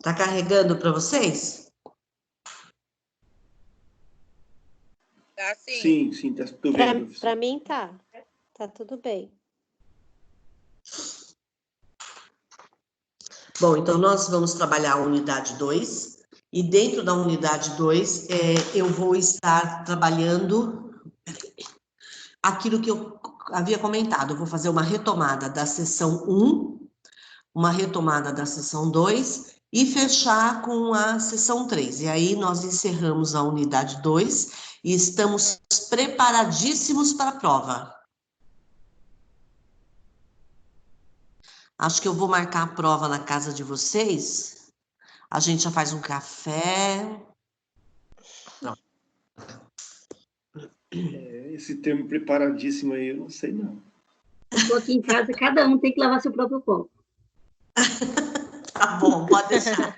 Tá carregando para vocês? Tá, sim. Sim, tô vendo. Para mim tá tudo bem. Bom, então nós vamos trabalhar a unidade 2, e dentro da unidade 2, eu vou estar trabalhando aquilo que eu havia comentado. Eu vou fazer uma retomada da sessão 1, uma retomada da sessão 2 e fechar com a sessão 3. E aí nós encerramos a unidade 2 e estamos preparadíssimos para a prova. Acho que eu vou marcar a prova na casa de vocês. A gente já faz um café. Não. Esse termo preparadíssimo aí, eu não sei não. Estou aqui em casa, cada um tem que lavar seu próprio copo. Tá bom, pode deixar.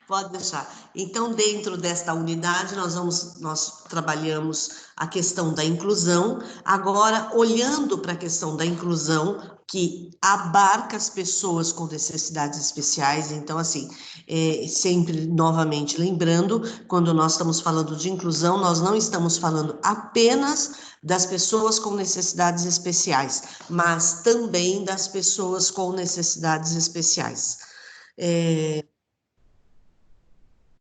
Pode deixar. Então, dentro desta unidade, nós trabalhamos a questão da inclusão. Agora, olhando para a questão da inclusão, que abarca as pessoas com necessidades especiais. Então, assim, sempre, novamente, lembrando, quando nós estamos falando de inclusão, nós não estamos falando apenas das pessoas com necessidades especiais, mas também das pessoas com necessidades especiais.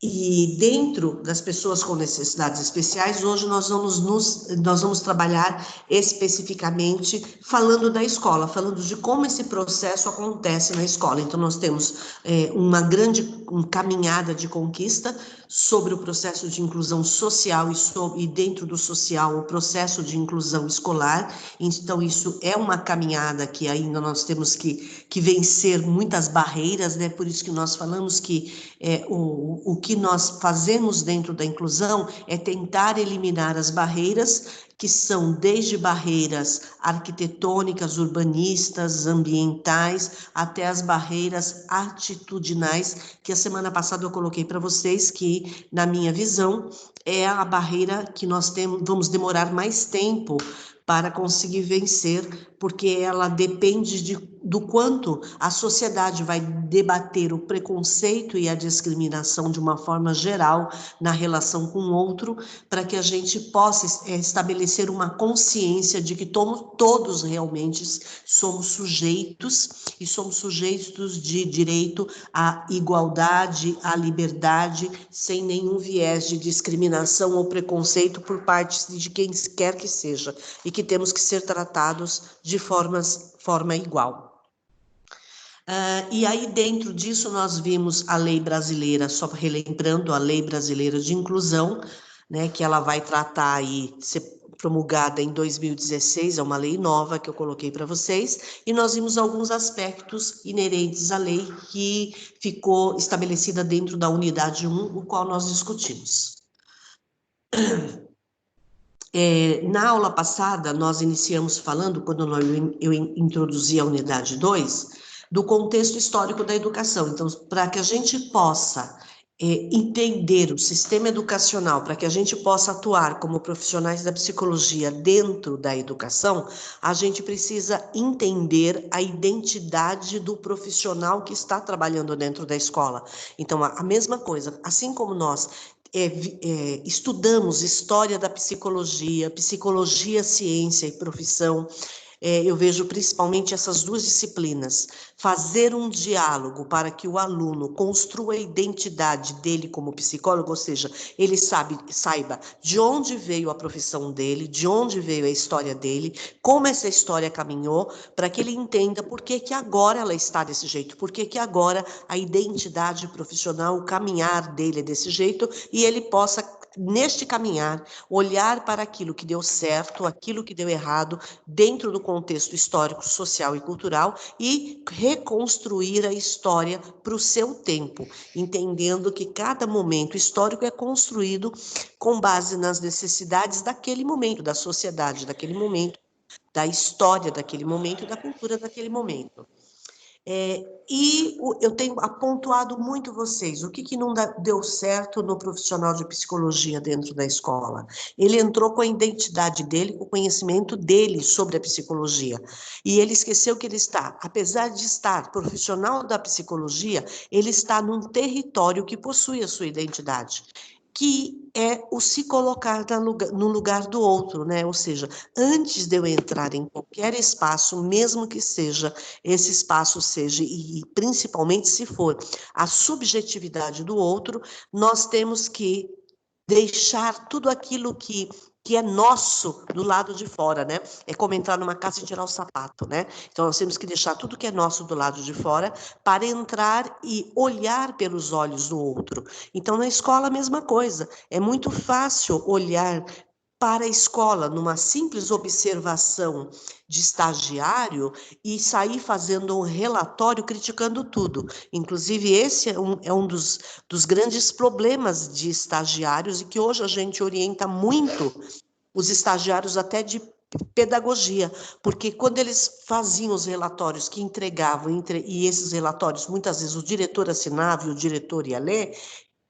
E dentro das pessoas com necessidades especiais, hoje nós vamos trabalhar especificamente falando da escola, falando de como esse processo acontece na escola. Então, nós temos uma grande caminhada de conquista sobre o processo de inclusão social e dentro do social, o processo de inclusão escolar. Então, isso é uma caminhada que ainda nós temos que vencer muitas barreiras, né? Por isso que nós falamos que o que nós fazemos dentro da inclusão é tentar eliminar as barreiras, que são desde barreiras arquitetônicas, urbanistas, ambientais, até as barreiras atitudinais, que a semana passada eu coloquei para vocês que, na minha visão, é a barreira que nós vamos demorar mais tempo para conseguir vencer, porque ela depende do quanto a sociedade vai debater o preconceito e a discriminação de uma forma geral na relação com o outro, para que a gente possa estabelecer uma consciência de que todos realmente somos sujeitos, e somos sujeitos de direito à igualdade, à liberdade, sem nenhum viés de discriminação ou preconceito por parte de quem quer que seja, e que temos que ser tratados de forma igual. E aí, dentro disso, nós vimos a lei brasileira, só relembrando, a lei brasileira de inclusão, né, que ela vai tratar aí, ser promulgada em 2016, é uma lei nova que eu coloquei para vocês, e nós vimos alguns aspectos inerentes à lei que ficou estabelecida dentro da unidade 1, o qual nós discutimos. Na aula passada, nós iniciamos falando, quando eu introduzi a unidade 2, do contexto histórico da educação. Então, para que a gente possa entender o sistema educacional, para que a gente possa atuar como profissionais da psicologia dentro da educação, a gente precisa entender a identidade do profissional que está trabalhando dentro da escola. Então, a mesma coisa, assim como nós estudamos história da psicologia, ciência e profissão, eu vejo principalmente essas duas disciplinas, fazer um diálogo para que o aluno construa a identidade dele como psicólogo, ou seja, ele saiba de onde veio a profissão dele, de onde veio a história dele, como essa história caminhou, para que ele entenda por que agora ela está desse jeito, por que agora a identidade profissional, o caminhar dele é desse jeito, e ele possa, neste caminhar, olhar para aquilo que deu certo, aquilo que deu errado, dentro do contexto histórico, social e cultural, e reconstruir a história para o seu tempo, entendendo que cada momento histórico é construído com base nas necessidades daquele momento, da sociedade daquele momento, da história daquele momento e da cultura daquele momento. Eu tenho apontado muito vocês, o que não deu certo no profissional de psicologia dentro da escola? Ele entrou com a identidade dele, com o conhecimento dele sobre a psicologia, e ele esqueceu que ele está, apesar de estar profissional da psicologia, ele está num território que possui a sua identidade, que é o se colocar no lugar do outro, né? Ou seja, antes de eu entrar em qualquer espaço, mesmo que seja, esse espaço seja, e principalmente se for a subjetividade do outro, nós temos que deixar tudo aquilo que é nosso do lado de fora, né? É como entrar numa casa e tirar o sapato, né? Então, nós temos que deixar tudo que é nosso do lado de fora para entrar e olhar pelos olhos do outro. Então, na escola, a mesma coisa. É muito fácil olhar para a escola, numa simples observação de estagiário e sair fazendo um relatório criticando tudo. Inclusive, esse é um dos grandes problemas de estagiários e que hoje a gente orienta muito os estagiários até de pedagogia, porque quando eles faziam os relatórios que entregavam, e esses relatórios, muitas vezes o diretor assinava e o diretor ia ler,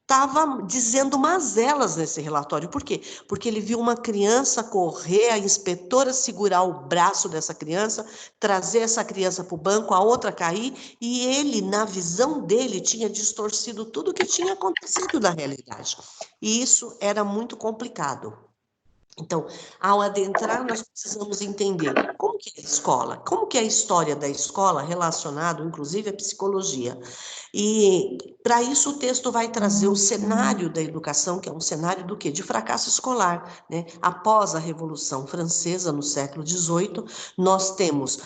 estava dizendo mazelas nesse relatório. Por quê? Porque ele viu uma criança correr, a inspetora segurar o braço dessa criança, trazer essa criança para o banco, a outra cair, e ele, na visão dele, tinha distorcido tudo o que tinha acontecido na realidade. E isso era muito complicado. Então, ao adentrar, nós precisamos entender como que é a escola, como que é a história da escola relacionado, inclusive, à psicologia. E, para isso, o texto vai trazer o cenário da educação, que é um cenário do quê? De fracasso escolar, né? Após a Revolução Francesa, no século XVIII, nós temos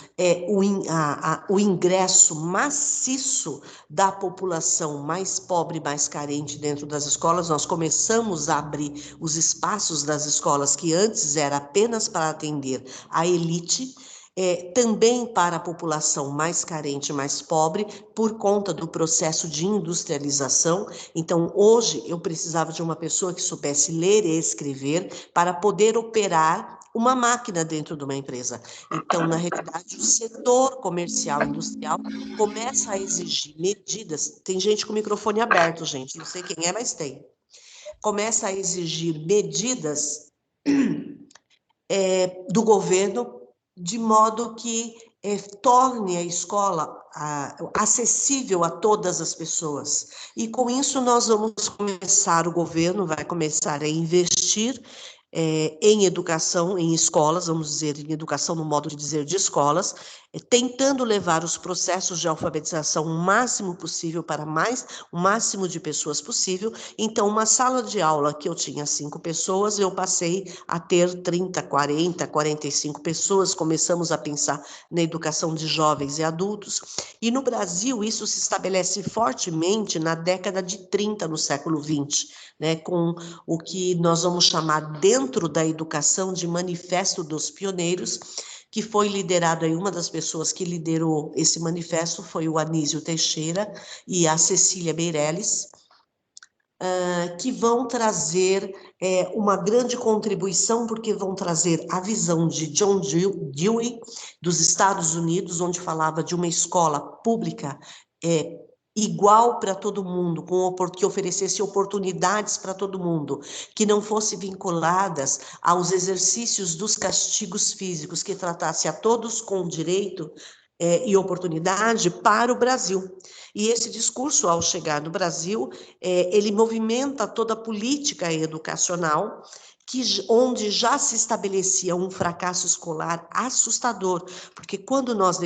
o ingresso maciço da população mais pobre, mais carente dentro das escolas. Nós começamos a abrir os espaços das escolas que antes era apenas para atender a elite, também para a população mais carente, mais pobre, por conta do processo de industrialização. Então, hoje, eu precisava de uma pessoa que soubesse ler e escrever para poder operar uma máquina dentro de uma empresa. Então, na realidade, o setor comercial e industrial começa a exigir medidas. Tem gente com o microfone aberto, gente, não sei quem é, mas tem. Começa a exigir medidas do governo, de modo que torne a escola acessível a todas as pessoas. E com isso nós vamos começar, o governo vai começar a investir em educação, em escolas, vamos dizer, em educação no modo de dizer de escolas, tentando levar os processos de alfabetização o máximo possível para o máximo de pessoas possível. Então, uma sala de aula que eu tinha 5 pessoas, eu passei a ter 30, 40, 45 pessoas, começamos a pensar na educação de jovens e adultos, e no Brasil isso se estabelece fortemente na década de 30, no século XX, né, com o que nós vamos chamar dentro da educação de Manifesto dos Pioneiros, que foi liderado aí, uma das pessoas que liderou esse manifesto foi o Anísio Teixeira e a Cecília Meirelles, que vão trazer uma grande contribuição, porque vão trazer a visão de John Dewey, dos Estados Unidos, onde falava de uma escola pública igual para todo mundo, que oferecesse oportunidades para todo mundo, que não fosse vinculadas aos exercícios dos castigos físicos, que tratasse a todos com direito e oportunidade para o Brasil. E esse discurso, ao chegar no Brasil, ele movimenta toda a política educacional, onde já se estabelecia um fracasso escolar assustador, porque quando nós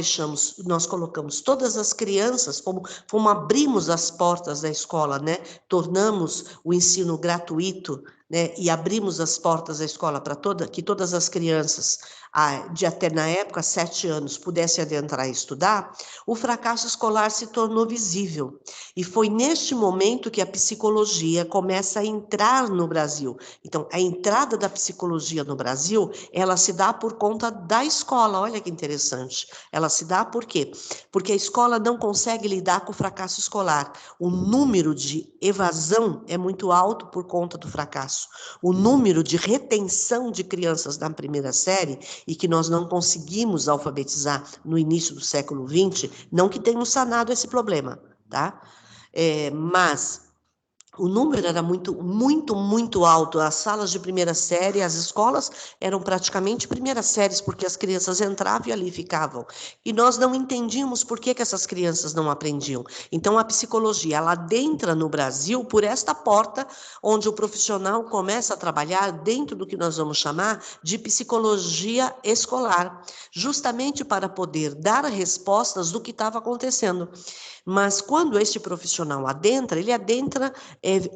colocamos todas as crianças, como abrimos as portas da escola, né, tornamos o ensino gratuito, né, e abrimos as portas da escola para que todas as crianças, de até na época 7 anos, pudessem adentrar e estudar, o fracasso escolar se tornou visível. E foi neste momento que a psicologia começa a entrar no Brasil. Então, a entrada da psicologia no Brasil, ela se dá por conta da escola. Olha que interessante. Ela se dá por quê? Porque a escola não consegue lidar com o fracasso escolar. O número de evasão é muito alto por conta do fracasso. O número de retenção de crianças na primeira série, e que nós não conseguimos alfabetizar no início do século XX, não que tenhamos sanado esse problema, tá? Mas o número era muito alto. As salas de primeira série, as escolas eram praticamente primeiras séries, porque as crianças entravam e ali ficavam. E nós não entendíamos por que essas crianças não aprendiam. Então, a psicologia, ela adentra no Brasil por esta porta, onde o profissional começa a trabalhar dentro do que nós vamos chamar de psicologia escolar, justamente para poder dar respostas do que estava acontecendo. Mas quando este profissional adentra, ele adentra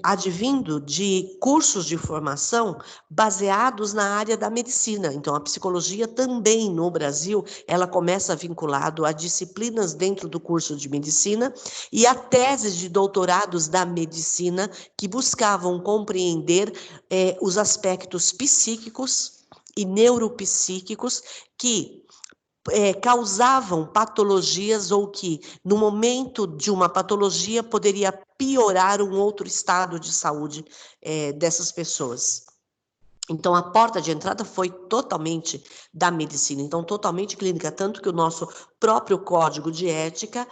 advindo de cursos de formação baseados na área da medicina. Então, a psicologia também no Brasil, ela começa vinculado a disciplinas dentro do curso de medicina e a teses de doutorados da medicina que buscavam compreender os aspectos psíquicos e neuropsíquicos que causavam patologias ou que, no momento de uma patologia, poderia piorar um outro estado de saúde dessas pessoas. Então, a porta de entrada foi totalmente da medicina, então totalmente clínica, tanto que o nosso próprio código de ética,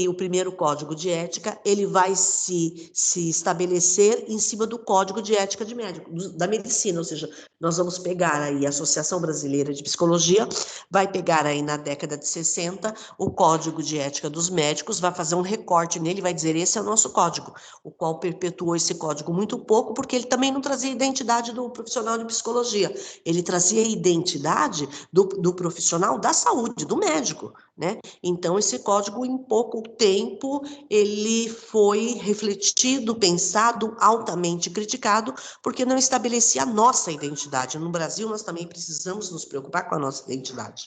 o primeiro código de ética, ele vai se estabelecer em cima do código de ética de médico, da medicina, ou seja, nós vamos pegar aí a Associação Brasileira de Psicologia, vai pegar aí na década de 60 o código de ética dos médicos, vai fazer um recorte nele, vai dizer, esse é o nosso código, o qual perpetuou esse código muito pouco, porque ele também não trazia identidade do profissional de psicologia, ele trazia a identidade do profissional da saúde, do médico, né? Então, esse código, em pouco tempo, ele foi refletido, pensado, altamente criticado, porque não estabelecia a nossa identidade. No Brasil, nós também precisamos nos preocupar com a nossa identidade.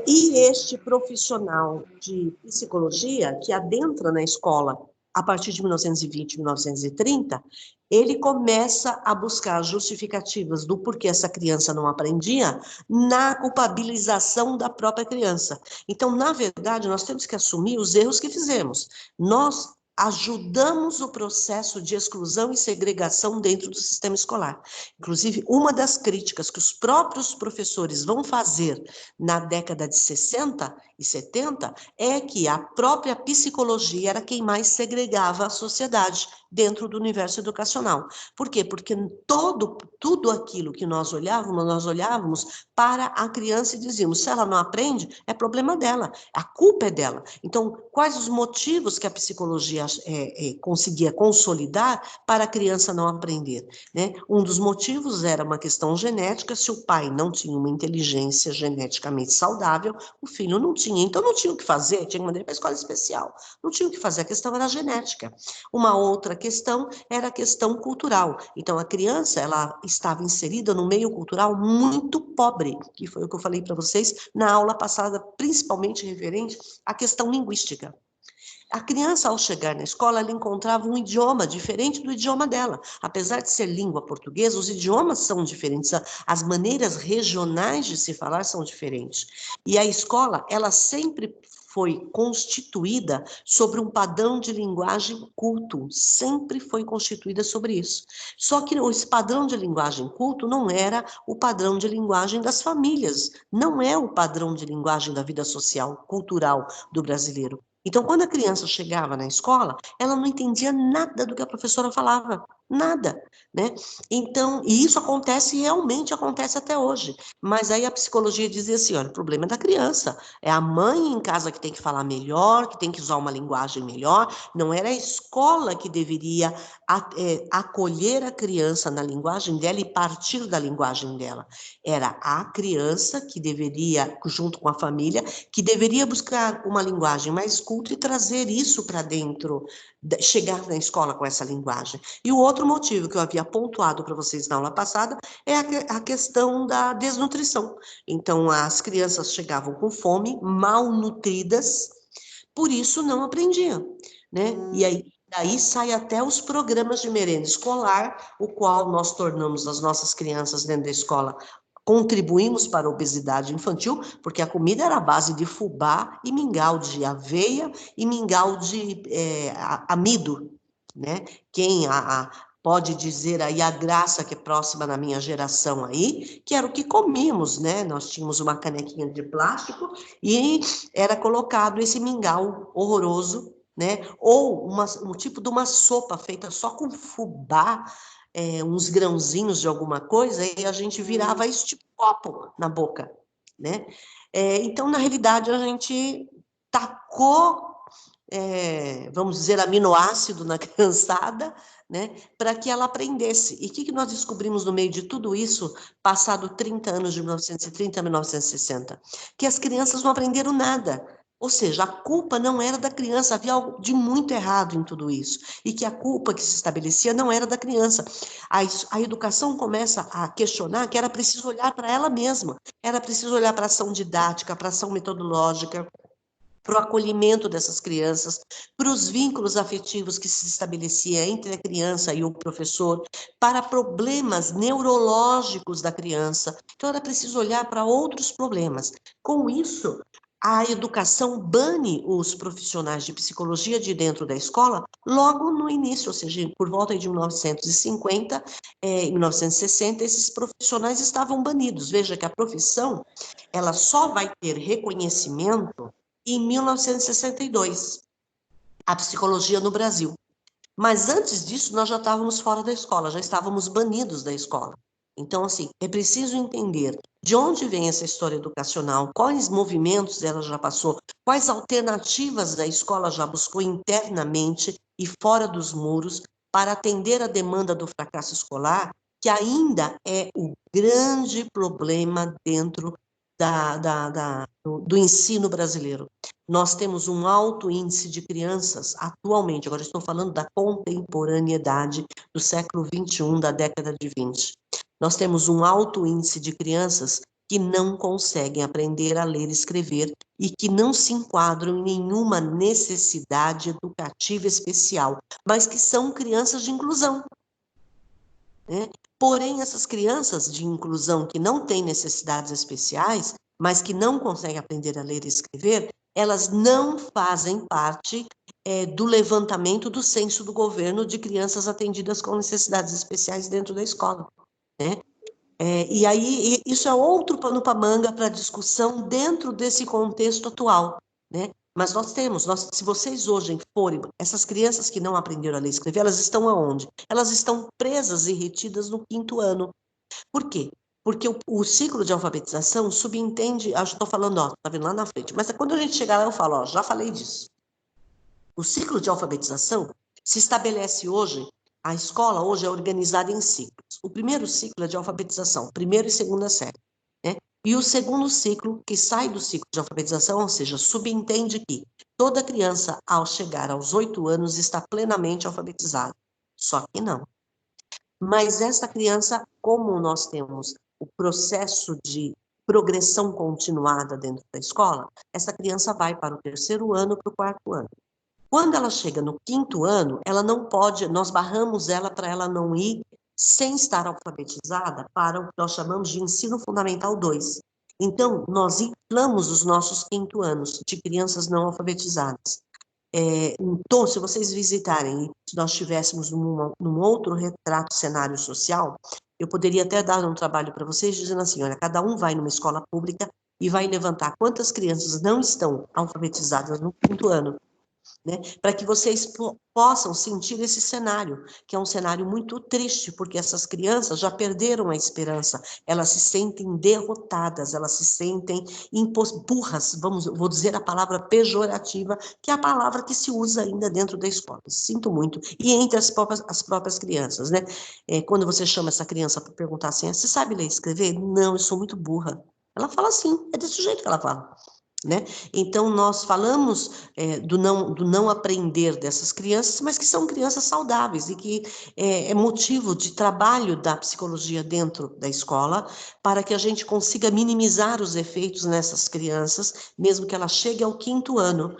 E este profissional de psicologia, que adentra na escola a partir de 1920, 1930, ele começa a buscar justificativas do porquê essa criança não aprendia na culpabilização da própria criança. Então, na verdade, nós temos que assumir os erros que fizemos. Nós ajudamos o processo de exclusão e segregação dentro do sistema escolar. Inclusive, uma das críticas que os próprios professores vão fazer na década de 60 e 70 é que a própria psicologia era quem mais segregava a sociedade dentro do universo educacional. Por quê? Porque tudo aquilo que nós olhávamos para a criança e dizíamos, se ela não aprende, é problema dela, a culpa é dela. Então, quais os motivos que a psicologia conseguia consolidar para a criança não aprender, né? Um dos motivos era uma questão genética, se o pai não tinha uma inteligência geneticamente saudável, o filho não tinha, então não tinha o que fazer, tinha que mandar para a escola especial, não tinha o que fazer, a questão era genética. Uma outra questão era a questão cultural, então a criança, ela estava inserida no meio cultural muito pobre, que foi o que eu falei para vocês na aula passada, principalmente referente à questão linguística. A criança, ao chegar na escola, ela encontrava um idioma diferente do idioma dela. Apesar de ser língua portuguesa, os idiomas são diferentes, as maneiras regionais de se falar são diferentes. E a escola, ela sempre foi constituída sobre um padrão de linguagem culto, sempre foi constituída sobre isso. Só que esse padrão de linguagem culto não era o padrão de linguagem das famílias, não é o padrão de linguagem da vida social, cultural do brasileiro. Então, quando a criança chegava na escola, ela não entendia nada do que a professora falava, nada, né? Então, e isso realmente acontece até hoje. Mas aí a psicologia dizia assim, olha, o problema é da criança, é a mãe em casa que tem que falar melhor, que tem que usar uma linguagem melhor, não era a escola que deveria acolher a criança na linguagem dela e partir da linguagem dela. Era a criança que deveria, junto com a família, que deveria buscar uma linguagem mais culta e trazer isso para dentro, chegar na escola com essa linguagem. E o outro motivo que eu havia pontuado para vocês na aula passada é a questão da desnutrição. Então, as crianças chegavam com fome, mal nutridas, por isso não aprendiam, né? E aí, daí sai até os programas de merenda escolar, o qual nós tornamos as nossas crianças dentro da escola, contribuímos para a obesidade infantil, porque a comida era a base de fubá e mingau de aveia e mingau de amido, né? pode dizer aí a Graça, que é próxima da minha geração aí, que era o que comíamos, né? Nós tínhamos uma canequinha de plástico e era colocado esse mingau horroroso, né? Ou um tipo de uma sopa feita só com fubá, uns grãozinhos de alguma coisa, e a gente virava isso tipo copo na boca, né? Então, na realidade, a gente tacou, vamos dizer, aminoácido na criançada, né, para que ela aprendesse. E o que nós descobrimos no meio de tudo isso, passado 30 anos, de 1930 a 1960? Que as crianças não aprenderam nada. Ou seja, a culpa não era da criança, havia algo de muito errado em tudo isso. E que a culpa que se estabelecia não era da criança. A educação começa a questionar que era preciso olhar para ela mesma, era preciso olhar para a ação didática, para a ação metodológica, para o acolhimento dessas crianças, para os vínculos afetivos que se estabelecia entre a criança e o professor, para problemas neurológicos da criança. Então, era preciso olhar para outros problemas. Com isso, a educação bane os profissionais de psicologia de dentro da escola logo no início, ou seja, por volta de 1950, em 1960, esses profissionais estavam banidos. Veja que a profissão, ela só vai ter reconhecimento em 1962, a psicologia no Brasil. Mas antes disso, nós já estávamos fora da escola, já estávamos banidos da escola. Então, assim, é preciso entender de onde vem essa história educacional, quais movimentos ela já passou, quais alternativas a escola já buscou internamente e fora dos muros para atender a demanda do fracasso escolar, que ainda é o grande problema dentro do ensino brasileiro. Nós temos um alto índice de crianças, atualmente, agora estou falando da contemporaneidade do século XXI, da década de 20. Nós temos um alto índice de crianças que não conseguem aprender a ler e escrever e que não se enquadram em nenhuma necessidade educativa especial, mas que são crianças de inclusão, né? Porém, essas crianças de inclusão que não têm necessidades especiais, mas que não conseguem aprender a ler e escrever, elas não fazem parte do levantamento do censo do governo de crianças atendidas com necessidades especiais dentro da escola, né? E aí, isso é outro pano para manga para discussão dentro desse contexto atual, né? Mas se vocês hoje forem, essas crianças que não aprenderam a ler e escrever, elas estão aonde? Elas estão presas e retidas no 5º ano. Por quê? Porque o ciclo de alfabetização subentende, eu estou falando, ó, tá vendo lá na frente, mas quando a gente chegar lá eu falo, ó, já falei disso. O ciclo de alfabetização se estabelece hoje, a escola hoje é organizada em ciclos. O primeiro ciclo é de alfabetização, 1ª e 2ª série, né? E o segundo ciclo, que sai do ciclo de alfabetização, ou seja, subentende que toda criança, ao chegar aos 8 anos, está plenamente alfabetizada. Só que não. Mas essa criança, como nós temos o processo de progressão continuada dentro da escola, essa criança vai para o 3º ano, para o 4º ano. Quando ela chega no 5º ano, ela não pode, nós barramos ela para ela não ir sem estar alfabetizada para o que nós chamamos de ensino fundamental 2. Então, nós inflamos os nossos 5º anos de crianças não alfabetizadas. Então, se vocês visitarem, se nós estivéssemos num outro retrato cenário social, eu poderia até dar um trabalho para vocês dizendo assim, olha, cada um vai numa escola pública e vai levantar quantas crianças não estão alfabetizadas no 5º ano, né, para que vocês possam sentir esse cenário, que é um cenário muito triste, porque essas crianças já perderam a esperança, elas se sentem derrotadas, elas se sentem burras, vou dizer a palavra pejorativa, que é a palavra que se usa ainda dentro da escola, sinto muito, e entre as próprias crianças, né, quando você chama essa criança para perguntar assim, você sabe ler e escrever? Não, eu sou muito burra. Ela fala assim, é desse jeito que ela fala. Né? Então, nós falamos do não aprender dessas crianças, mas que são crianças saudáveis e que é motivo de trabalho da psicologia dentro da escola para que a gente consiga minimizar os efeitos nessas crianças, mesmo que ela chegue ao 5º ano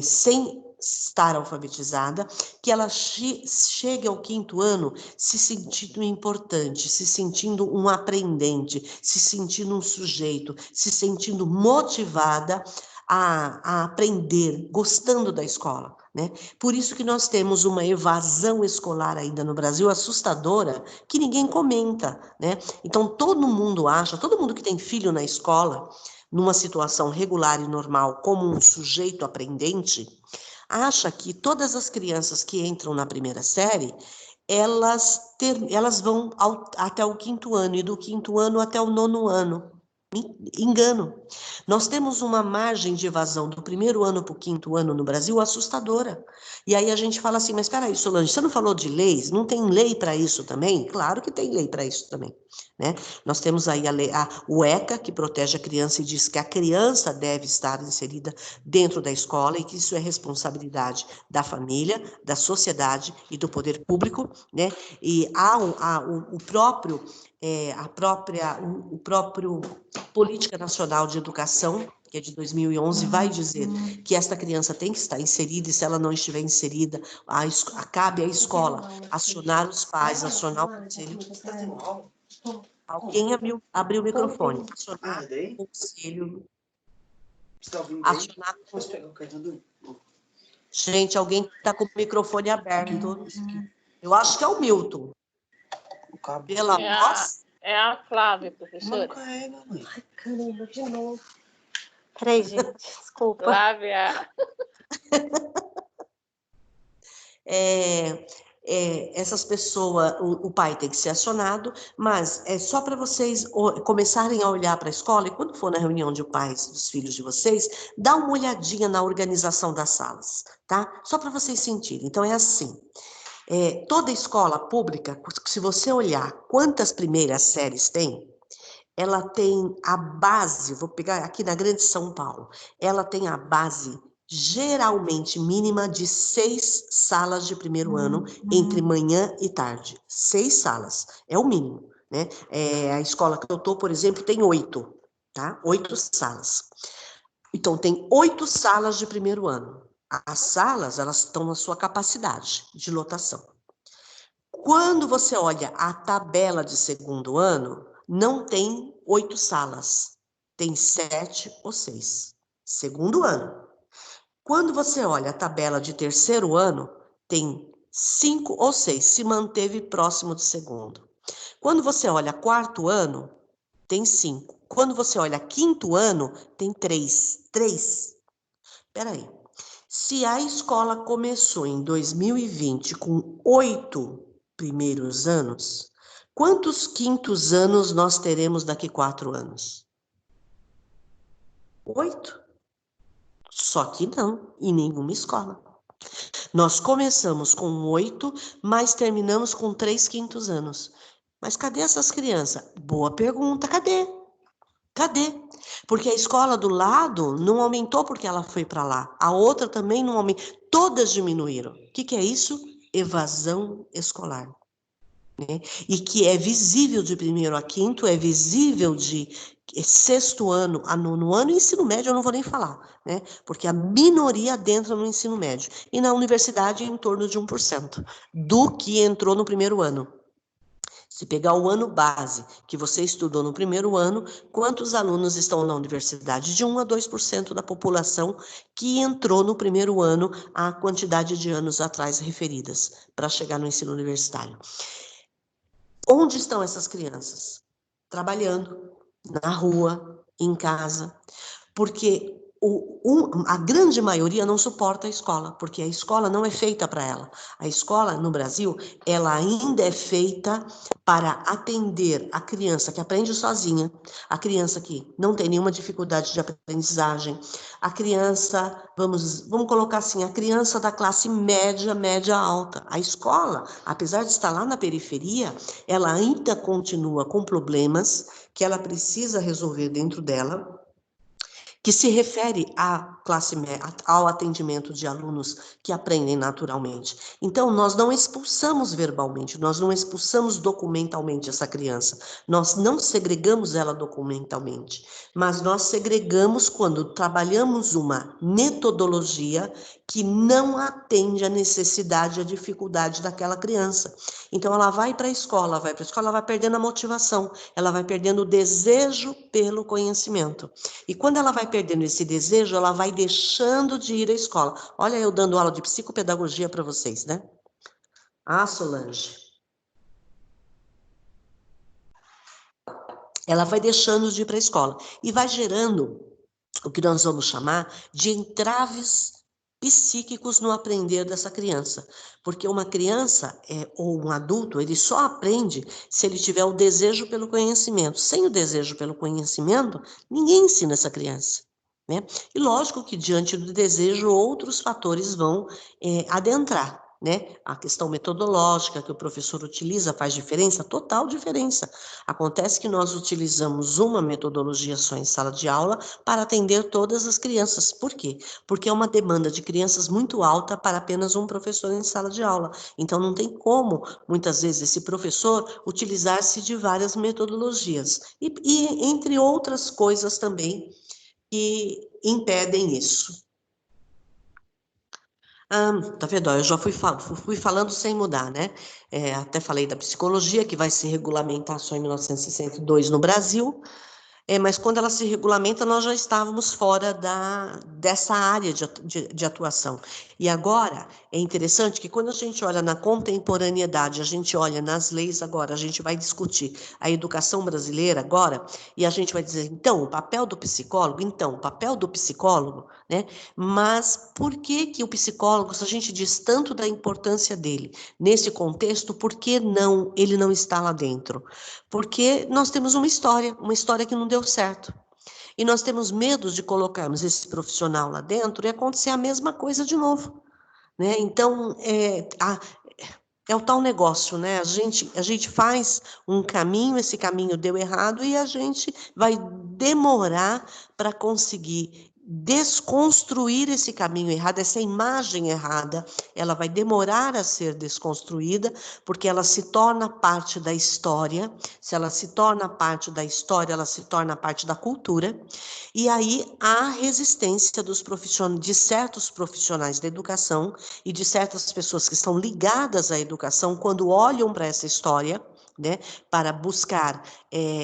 sem estar alfabetizada, que ela chegue ao 5º ano se sentindo importante, se sentindo um aprendente, se sentindo um sujeito, se sentindo motivada a aprender, gostando da escola, né? Por isso que nós temos uma evasão escolar ainda no Brasil assustadora, que ninguém comenta, né? Então, todo mundo que tem filho na escola, numa situação regular e normal, como um sujeito aprendente, acha que todas as crianças que entram na primeira série, elas vão até o 5º ano, e do 5º ano até o 9º ano. Engano. Nós temos uma margem de evasão do 1º ano para o 5º ano no Brasil assustadora. E aí a gente fala assim, mas espera aí, Solange, você não falou de leis? Não tem lei para isso também? Claro que tem lei para isso também, né? Nós temos aí o ECA, que protege a criança e diz que a criança deve estar inserida dentro da escola e que isso é responsabilidade da família, da sociedade e do poder público, né? E o próprio Política Nacional de Educação, que é de 2011, vai dizer que esta criança tem que estar inserida, e se ela não estiver inserida, cabe à escola acionar os pais, acionar o conselho. Alguém abriu o microfone. Acionar o conselho. Acionar o conselho. Gente, alguém está com o microfone aberto. Eu acho que é o Milton. Pela voz. É a Flávia, professora. Não carrega, mãe. Ai, caramba, de novo. Peraí, gente, desculpa. Flávia. Essas pessoas, o pai tem que ser acionado, mas é só para vocês começarem a olhar para a escola, e quando for na reunião de pais dos filhos de vocês, dá uma olhadinha na organização das salas, tá? Só para vocês sentirem. Então, é assim. Toda escola pública, se você olhar quantas primeiras séries tem, ela tem a base, vou pegar aqui na Grande São Paulo, ela tem a base geralmente mínima de 6 salas de 1º ano, entre manhã e tarde. 6 salas, é o mínimo, né? A escola que eu estou, por exemplo, tem 8, tá? 8 salas. Então, tem 8 salas de 1º ano. As salas, elas estão na sua capacidade de lotação. Quando você olha a tabela de 2º ano, não tem 8 salas, tem 7 ou 6. 2º ano. Quando você olha a tabela de 3º ano, tem 5 ou 6, se manteve próximo do 2º. Quando você olha 4º ano, tem 5. Quando você olha 5º ano, tem 3. 3. Espera aí. Se a escola começou em 2020 com 8 primeiros anos, quantos 5º anos nós teremos daqui 4 anos? 8. Só que não, em nenhuma escola. Nós começamos com 8, mas terminamos com 3 5º anos. Mas cadê essas crianças? Boa pergunta, cadê? Cadê? Porque a escola do lado não aumentou porque ela foi para lá. A outra também não aumentou. Todas diminuíram. O que é isso? Evasão escolar. Né? E que é visível de 1º a 5º, é visível de 6º ano a 9º ano, e ensino médio eu não vou nem falar, né? Porque a minoria adentra no ensino médio. E na universidade em torno de 1% do que entrou no 1º ano. Se pegar o ano base que você estudou no 1º ano, quantos alunos estão na universidade? De 1 a 2% da população que entrou no 1º ano, a quantidade de anos atrás referidas, para chegar no ensino universitário. Onde estão essas crianças? Trabalhando, na rua, em casa, porque a grande maioria não suporta a escola, porque a escola não é feita para ela. A escola, no Brasil, ela ainda é feita para atender a criança que aprende sozinha, a criança que não tem nenhuma dificuldade de aprendizagem, a criança, vamos colocar assim, a criança da classe média, média alta. A escola, apesar de estar lá na periferia, ela ainda continua com problemas que ela precisa resolver dentro dela, que se refere à classe média, ao atendimento de alunos que aprendem naturalmente. Então, nós não expulsamos verbalmente, nós não expulsamos documentalmente essa criança, nós não segregamos ela documentalmente, mas nós segregamos quando trabalhamos uma metodologia que não atende à necessidade e à dificuldade daquela criança. Então, ela vai para a escola, ela vai perdendo a motivação, ela vai perdendo o desejo pelo conhecimento. E quando ela vai perdendo esse desejo, ela vai deixando de ir à escola. Olha, eu dando aula de psicopedagogia para vocês, né? Ah, Solange. Ela vai deixando de ir para a escola e vai gerando o que nós vamos chamar de entraves psíquicos no aprender dessa criança. Porque uma criança ou um adulto, ele só aprende se ele tiver o desejo pelo conhecimento. Sem o desejo pelo conhecimento, ninguém ensina essa criança, né? E lógico que diante do desejo, outros fatores vão adentrar, né? A questão metodológica que o professor utiliza faz diferença, total diferença. Acontece que nós utilizamos uma metodologia só em sala de aula para atender todas as crianças. Por quê? Porque é uma demanda de crianças muito alta para apenas um professor em sala de aula. Então, não tem como, muitas vezes, esse professor utilizar-se de várias metodologias. E entre outras coisas também que impedem isso. Tá vendo? Eu já fui falando sem mudar, né? Até falei da psicologia, que vai se regulamentar só em 1962 no Brasil, mas quando ela se regulamenta, nós já estávamos fora dessa área de atuação. E agora, é interessante que quando a gente olha na contemporaneidade, a gente olha nas leis agora, a gente vai discutir a educação brasileira agora, e a gente vai dizer, então, o papel do psicólogo, né? Mas por que que o psicólogo, se a gente diz tanto da importância dele, nesse contexto, por que não ele não está lá dentro? Porque nós temos uma história que não deu certo. E nós temos medo de colocarmos esse profissional lá dentro e acontecer a mesma coisa de novo, né? Então, é o tal negócio, né? A gente faz um caminho, esse caminho deu errado e a gente vai demorar para conseguir desconstruir esse caminho errado, essa imagem errada, ela vai demorar a ser desconstruída, porque ela se torna parte da história. Se ela se torna parte da história, ela se torna parte da cultura, e aí há resistência de certos profissionais da educação e de certas pessoas que estão ligadas à educação, quando olham para essa história, né, para buscar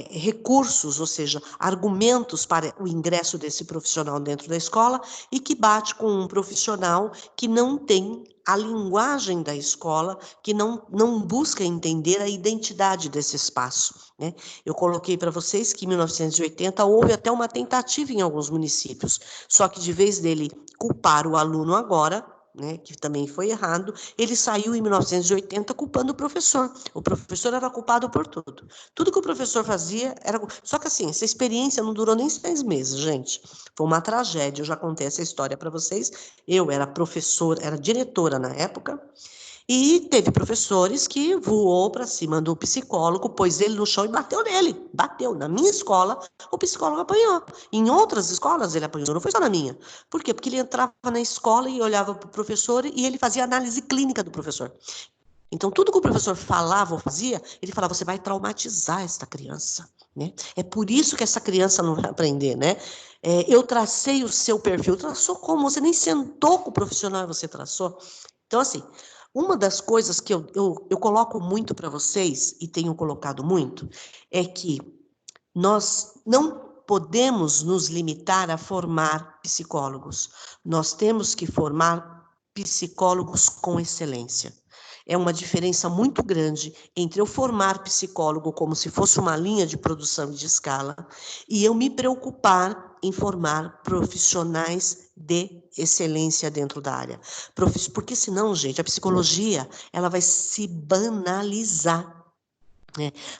recursos, ou seja, argumentos para o ingresso desse profissional dentro da escola, e que bate com um profissional que não tem a linguagem da escola, que não busca entender a identidade desse espaço, né? Eu coloquei para vocês que em 1980 houve até uma tentativa em alguns municípios, só que de vez dele culpar o aluno agora, né, que também foi errado, ele saiu em 1980 culpando o professor. O professor era culpado por tudo. Tudo que o professor fazia era... Só que assim, essa experiência não durou nem 6 meses, gente. Foi uma tragédia, eu já contei essa história para vocês. Eu era era diretora na época, e teve professores que voou para cima do psicólogo, pôs ele no chão e bateu nele. Bateu. Na minha escola, o psicólogo apanhou. Em outras escolas ele apanhou, não foi só na minha. Por quê? Porque ele entrava na escola e olhava para o professor e ele fazia análise clínica do professor. Então, tudo que o professor falava ou fazia, ele falava, você vai traumatizar essa criança, né? É por isso que essa criança não vai aprender, né? Eu tracei o seu perfil. Traçou como? Você nem sentou com o profissional e você traçou. Então, assim, uma das coisas que eu coloco muito para vocês, e tenho colocado muito, é que nós não podemos nos limitar a formar psicólogos. Nós temos que formar psicólogos com excelência. É uma diferença muito grande entre eu formar psicólogo como se fosse uma linha de produção de escala e eu me preocupar em formar profissionais de excelência dentro da área. Porque senão, gente, a psicologia ela vai se banalizar.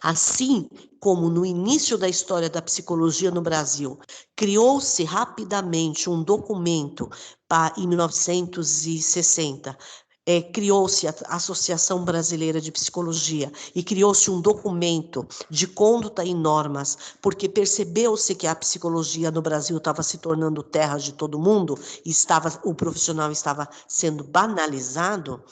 Assim como no início da história da psicologia no Brasil, criou-se rapidamente um documento em 1960, criou-se a Associação Brasileira de Psicologia e criou-se um documento de conduta e normas, porque percebeu-se que a psicologia no Brasil estava se tornando terra de todo mundo e o profissional estava sendo banalizado.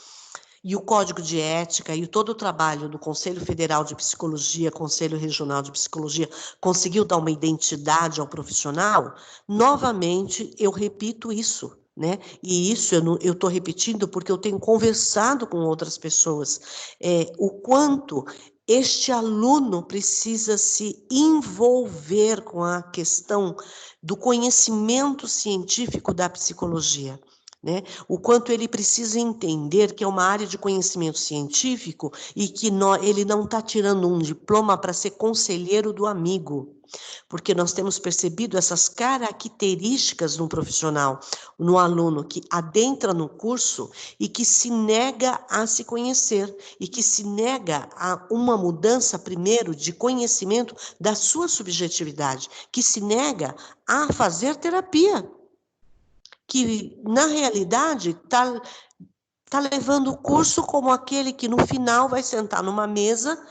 E o Código de Ética e todo o trabalho do Conselho Federal de Psicologia, Conselho Regional de Psicologia, conseguiu dar uma identidade ao profissional, novamente eu repito isso, né? E isso eu estou repetindo porque eu tenho conversado com outras pessoas, o quanto este aluno precisa se envolver com a questão do conhecimento científico da psicologia, né? O quanto ele precisa entender que é uma área de conhecimento científico e que ele não está tirando um diploma para ser conselheiro do amigo, porque nós temos percebido essas características no profissional, no aluno que adentra no curso e que se nega a se conhecer, e que se nega a uma mudança, primeiro, de conhecimento da sua subjetividade, que se nega a fazer terapia, que, na realidade, está levando o curso como aquele que, no final, vai sentar numa mesa,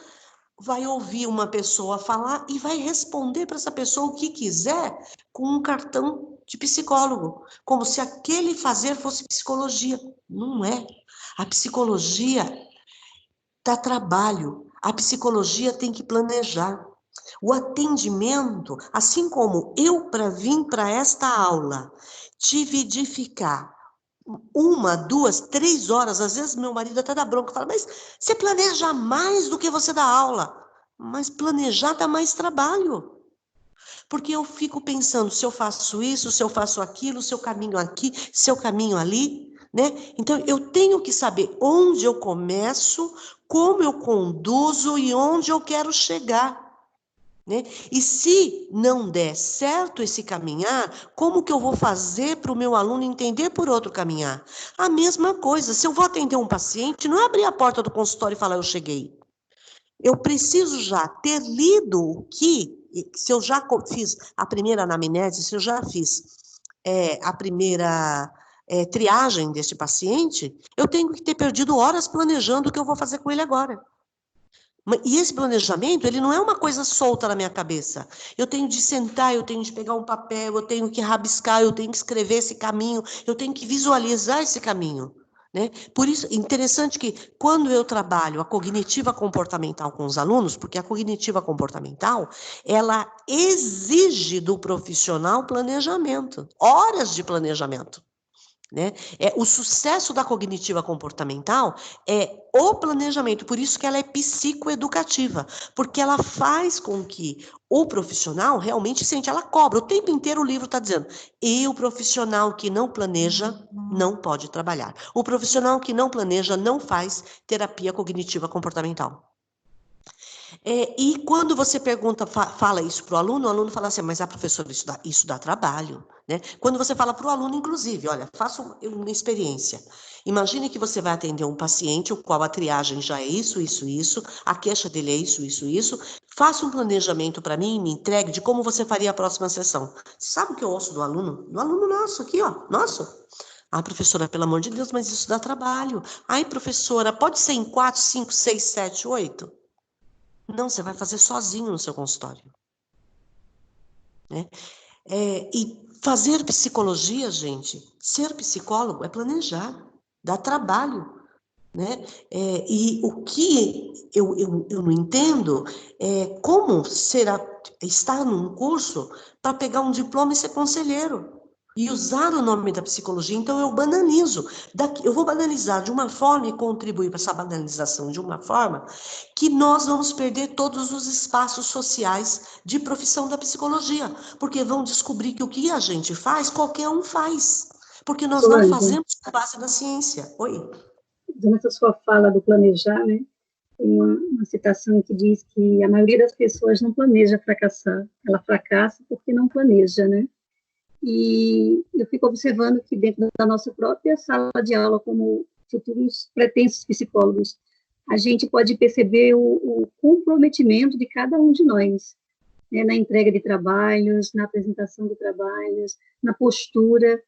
vai ouvir uma pessoa falar e vai responder para essa pessoa o que quiser com um cartão de psicólogo, como se aquele fazer fosse psicologia. Não é. A psicologia dá trabalho, a psicologia tem que planejar. O atendimento, assim como eu, para vir para esta aula, tive de ficar 1, 2, 3 horas, às vezes meu marido até dá bronca, fala, mas você planeja mais do que você dá aula. Mas planejar dá mais trabalho. Porque eu fico pensando, se eu faço isso, se eu faço aquilo, se eu caminho aqui, se eu caminho ali, né? Então, eu tenho que saber onde eu começo, como eu conduzo e onde eu quero chegar. Né? E se não der certo esse caminhar, como que eu vou fazer para o meu aluno entender por outro caminhar? A mesma coisa, se eu vou atender um paciente, não é abrir a porta do consultório e falar, eu cheguei. Eu preciso já ter lido o que, se eu já fiz a primeira anamnese, se eu já fiz a primeira triagem deste paciente, eu tenho que ter perdido horas planejando o que eu vou fazer com ele agora. E esse planejamento, ele não é uma coisa solta na minha cabeça. Eu tenho de sentar, eu tenho de pegar um papel, eu tenho que rabiscar, eu tenho que escrever esse caminho, eu tenho que visualizar esse caminho. Né? Por isso, interessante que quando eu trabalho a cognitiva comportamental com os alunos, porque a cognitiva comportamental, ela exige do profissional planejamento, horas de planejamento. Né? O sucesso da cognitiva comportamental é o planejamento, por isso que ela é psicoeducativa, porque ela faz com que o profissional realmente sente, ela cobra, o tempo inteiro o livro está dizendo, e o profissional que não planeja não pode trabalhar. O profissional que não planeja não faz terapia cognitiva comportamental. E quando você pergunta, fala isso para o aluno fala assim, mas a professora, isso dá trabalho. Né? Quando você fala para o aluno, inclusive, olha, faça uma experiência. Imagine que você vai atender um paciente, o qual a triagem já é isso, a queixa dele é isso. Faça um planejamento para mim e me entregue de como você faria a próxima sessão. Sabe o que eu ouço do aluno? Do aluno nosso aqui, ó, nosso. Ah, professora, pelo amor de Deus, mas isso dá trabalho. Ai, professora, pode ser em 4, 5, 6, 7, 8? Não, você vai fazer sozinho no seu consultório. Né? E fazer psicologia, gente, ser psicólogo é planejar, dá trabalho. Né? E o que eu não entendo é como estar num curso para pegar um diploma e ser conselheiro. E usar o nome da psicologia, então eu banalizo. Eu vou banalizar de uma forma e contribuir para essa banalização de uma forma que nós vamos perder todos os espaços sociais de profissão da psicologia, porque vão descobrir que o que a gente faz, qualquer um faz, porque nós não fazemos com base na ciência. Oi? Nessa sua fala do planejar, né, tem uma citação que diz que a maioria das pessoas não planeja fracassar, ela fracassa porque não planeja, né? E eu fico observando que dentro da nossa própria sala de aula, como futuros pretensos psicólogos, a gente pode perceber o comprometimento de cada um de nós, né, na entrega de trabalhos, na apresentação de trabalhos, na postura.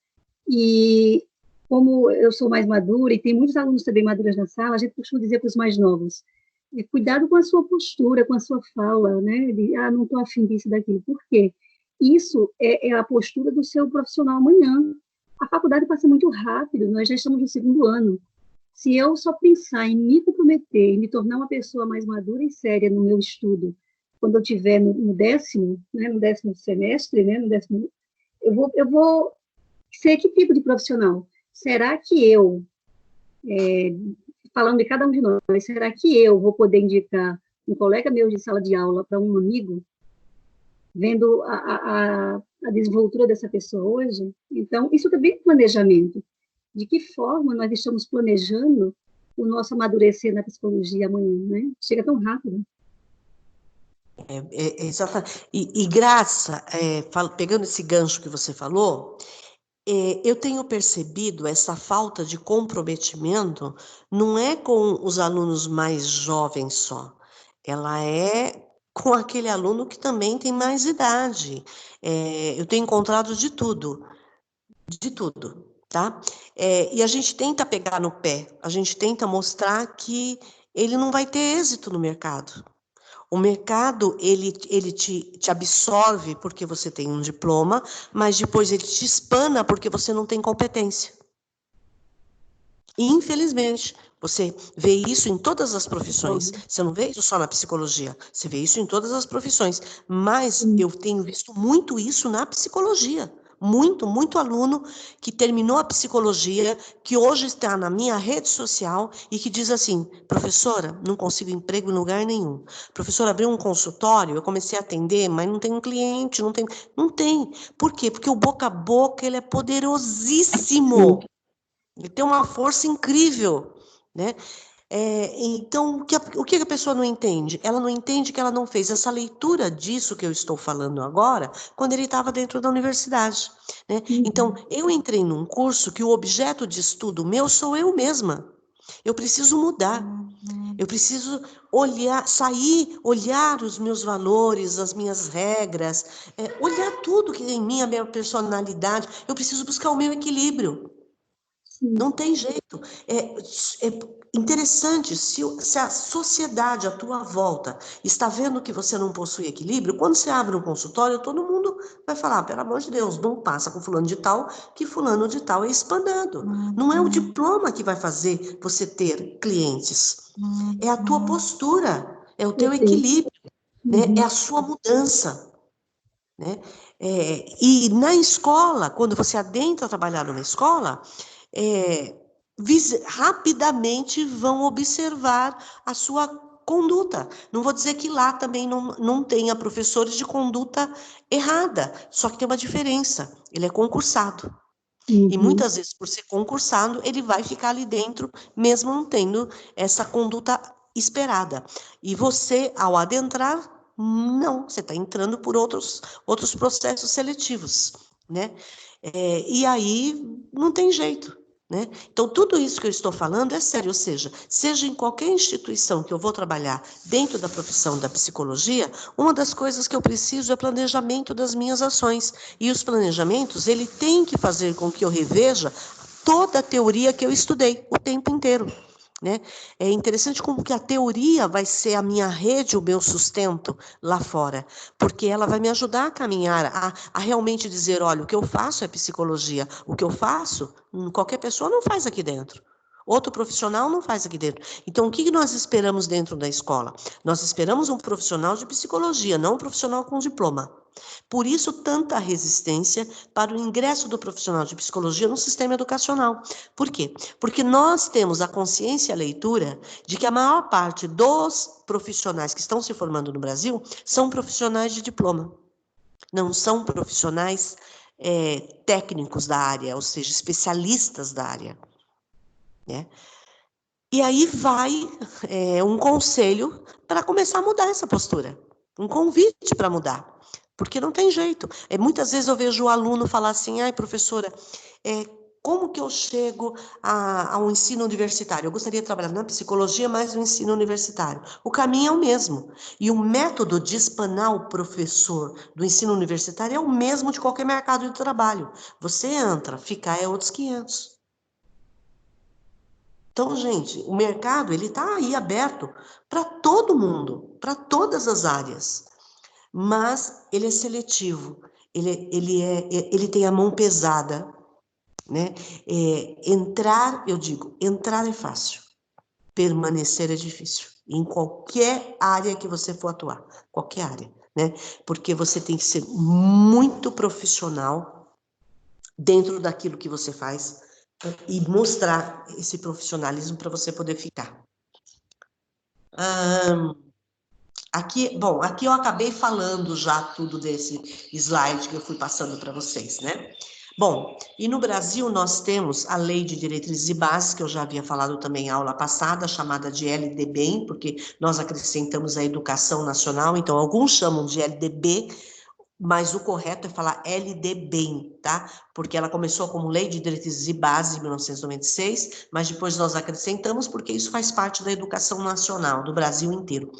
E como eu sou mais madura, e tem muitos alunos também maduros na sala, a gente costuma dizer para os mais novos, cuidado com a sua postura, com a sua fala, né? Não estou afim disso, daquilo. Por quê? Isso é a postura do seu profissional amanhã. A faculdade passa muito rápido, nós já estamos no 2º ano. Se eu só pensar em me comprometer, em me tornar uma pessoa mais madura e séria no meu estudo, quando eu estiver no 10º, né, no 10º semestre, né, eu vou ser que tipo de profissional? Será que eu, falando de cada um de nós, será que eu vou poder indicar um colega meu de sala de aula para um amigo, vendo a desenvoltura dessa pessoa hoje. Então, isso também é planejamento. De que forma nós estamos planejando o nosso amadurecer na psicologia amanhã, né? Chega tão rápido. Exatamente. E Graça, pegando esse gancho que você falou, eu tenho percebido essa falta de comprometimento, não é com os alunos mais jovens só, ela é com aquele aluno que também tem mais idade. Eu tenho encontrado de tudo, tá? E a gente tenta pegar no pé, a gente tenta mostrar que ele não vai ter êxito no mercado. O mercado, ele te absorve porque você tem um diploma, mas depois ele te espana porque você não tem competência. Infelizmente, você vê isso em todas as profissões. Você não vê isso só na psicologia, você vê isso em todas as profissões. Mas eu tenho visto muito isso na psicologia. Muito aluno que terminou a psicologia, que hoje está na minha rede social e que diz assim: professora, não consigo emprego em lugar nenhum. Professora, abriu um consultório, eu comecei a atender, mas não tem um cliente, não tem. Não tem. Por quê? Porque o boca a boca, ele é poderosíssimo. Ele tem uma força incrível, né? Então, o que a pessoa não entende? Ela não entende que ela não fez essa leitura disso que eu estou falando agora, quando ele estava dentro da universidade, né? Então, eu entrei num curso que o objeto de estudo meu sou eu mesma. Eu preciso mudar. Eu preciso olhar os meus valores, as minhas regras, olhar tudo que em mim, a minha personalidade. Eu preciso buscar o meu equilíbrio. Não tem jeito. É interessante, se a sociedade à tua volta está vendo que você não possui equilíbrio, quando você abre um consultório, todo mundo vai falar: pelo amor de Deus, não passa com fulano de tal, que fulano de tal é espanado. Não é o diploma que vai fazer você ter clientes. É a tua postura, é o teu equilíbrio, né? É a sua mudança, né? E na escola, quando você adentra a trabalhar numa escola, rapidamente vão observar a sua conduta. Não vou dizer que lá também não tenha professores de conduta errada, só que tem uma diferença: ele é concursado. E muitas vezes, por ser concursado, ele vai ficar ali dentro, mesmo não tendo essa conduta esperada. E você, ao adentrar, não, você está entrando por outros processos seletivos, né? E aí não tem jeito, né? Então, tudo isso que eu estou falando é sério, ou seja em qualquer instituição que eu vou trabalhar dentro da profissão da psicologia, uma das coisas que eu preciso é planejamento das minhas ações. E os planejamentos, ele tem que fazer com que eu reveja toda a teoria que eu estudei o tempo inteiro, né? É interessante como que a teoria vai ser a minha rede, o meu sustento lá fora, porque ela vai me ajudar a caminhar, a realmente dizer: olha, o que eu faço é psicologia, o que eu faço, qualquer pessoa não faz aqui dentro. Outro profissional não faz aqui dentro. Então, o que nós esperamos dentro da escola? Nós esperamos um profissional de psicologia, não um profissional com diploma. Por isso, tanta resistência para o ingresso do profissional de psicologia no sistema educacional. Por quê? Porque nós temos a consciência e a leitura de que a maior parte dos profissionais que estão se formando no Brasil são profissionais de diploma. Não são profissionais técnicos da área, ou seja, especialistas da área, né? E aí vai um conselho para começar a mudar essa postura, um convite para mudar, porque não tem jeito. Muitas vezes eu vejo o aluno falar assim: ai, professora, como que eu chego ao ensino universitário? Eu gostaria de trabalhar na psicologia, mas no ensino universitário. O caminho é o mesmo. E o método de espanar o professor do ensino universitário é o mesmo de qualquer mercado de trabalho. Você entra, ficar é outros 500. Então, gente, o mercado ele está aí aberto para todo mundo, para todas as áreas, mas ele é seletivo, ele tem a mão pesada, né? Entrar é fácil, permanecer é difícil, em qualquer área que você for atuar, qualquer área, né? Porque você tem que ser muito profissional dentro daquilo que você faz, e mostrar esse profissionalismo para você poder ficar. Aqui, bom, aqui eu acabei falando já tudo desse slide que eu fui passando para vocês, né? Bom, e no Brasil nós temos a Lei de Diretrizes e Bases, que eu já havia falado também na aula passada, chamada de LDB, porque nós acrescentamos a Educação Nacional, então alguns chamam de LDB, mas o correto é falar LDB, tá? Porque ela começou como Lei de Diretrizes e Bases, em 1996, mas depois nós acrescentamos porque isso faz parte da educação nacional, do Brasil inteiro.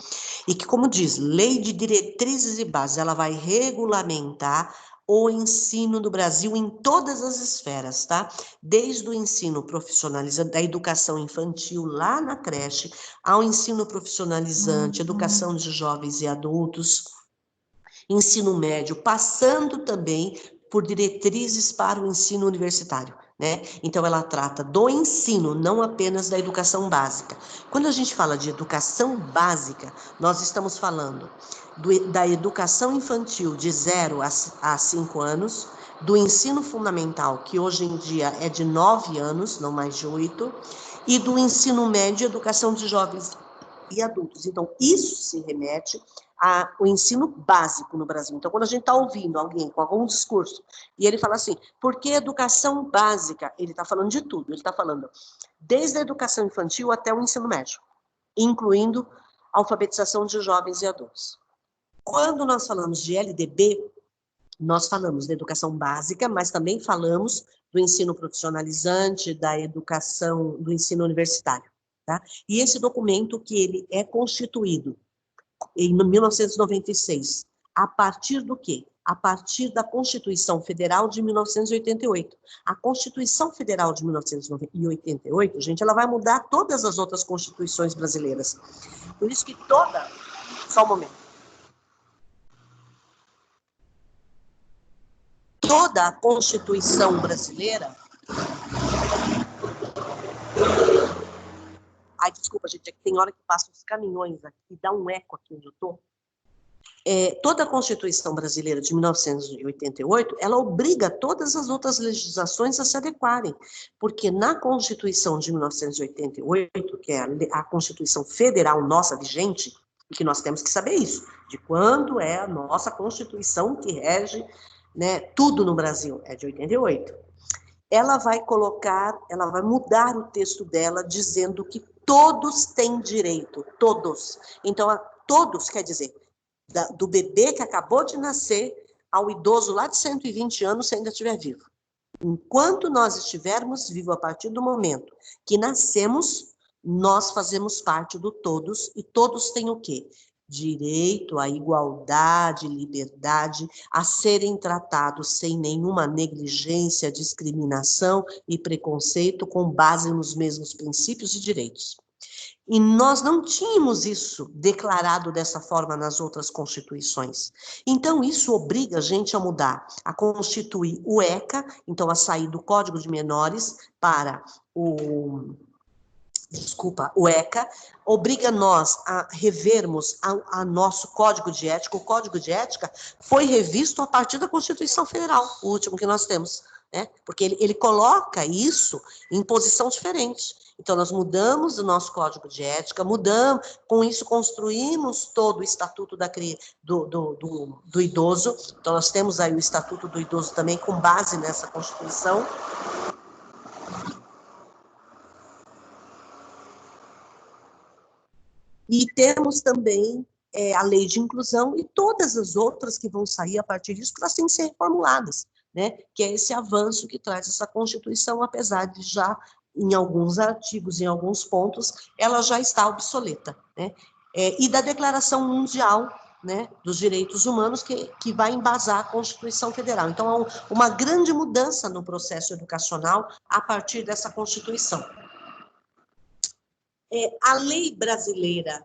E que, como diz, Lei de Diretrizes e Bases, ela vai regulamentar o ensino do Brasil em todas as esferas, tá? Desde o ensino profissionalizante, da educação infantil lá na creche, ao ensino profissionalizante, educação de jovens e adultos, ensino médio, passando também por diretrizes para o ensino universitário, né? Então, ela trata do ensino, não apenas da educação básica. Quando a gente fala de educação básica, nós estamos falando da educação infantil de 0 a 5 anos, do ensino fundamental, que hoje em dia é de 9 anos, não mais de 8, e do ensino médio, educação de jovens e adultos. Então, isso se remete ao ensino básico no Brasil. Então, quando a gente está ouvindo alguém com algum discurso, e ele fala assim, por que educação básica? Ele está falando de tudo, ele está falando desde a educação infantil até o ensino médio, incluindo a alfabetização de jovens e adultos. Quando nós falamos de LDB, nós falamos da educação básica, mas também falamos do ensino profissionalizante, da educação, do ensino universitário. Tá? E esse documento que ele é constituído em 1996, a partir do quê? A partir da Constituição Federal de 1988. A Constituição Federal de 1988, gente, ela vai mudar todas as outras constituições brasileiras. Por isso que toda... Só um momento. Toda a Constituição brasileira... Ai, desculpa, gente, é que tem hora que passam os caminhões aqui, dá um eco aqui onde eu estou. Toda a Constituição brasileira de 1988, ela obriga todas as outras legislações a se adequarem, porque na Constituição de 1988, que é a Constituição Federal nossa vigente, e que nós temos que saber isso, de quando é a nossa Constituição que rege, né, tudo no Brasil, é de 88. Ela vai mudar o texto dela dizendo que todos têm direito, todos. Então, todos quer dizer, do bebê que acabou de nascer ao idoso lá de 120 anos, se ainda estiver vivo. Enquanto nós estivermos vivos, a partir do momento que nascemos, nós fazemos parte do todos, e todos têm o quê? Direito à igualdade, liberdade, a serem tratados sem nenhuma negligência, discriminação e preconceito, com base nos mesmos princípios e direitos. E nós não tínhamos isso declarado dessa forma nas outras constituições. Então, isso obriga a gente a mudar, a constituir o ECA, então a sair do Código de Menores para o ECA, obriga nós a revermos a nosso Código de Ética. O Código de Ética foi revisto a partir da Constituição Federal, o último que nós temos, né? Porque ele coloca isso em posição diferente. Então, nós mudamos o nosso Código de Ética, com isso construímos todo o Estatuto do Idoso. Então, nós temos aí o Estatuto do Idoso também com base nessa Constituição. E temos também a lei de inclusão e todas as outras que vão sair a partir disso, que elas têm que ser reformuladas, né? Que é esse avanço que traz essa Constituição, apesar de já, em alguns artigos, em alguns pontos, ela já está obsoleta, né? E da Declaração Mundial, né, dos Direitos Humanos, que vai embasar a Constituição Federal. Então, há uma grande mudança no processo educacional a partir dessa Constituição. A Lei Brasileira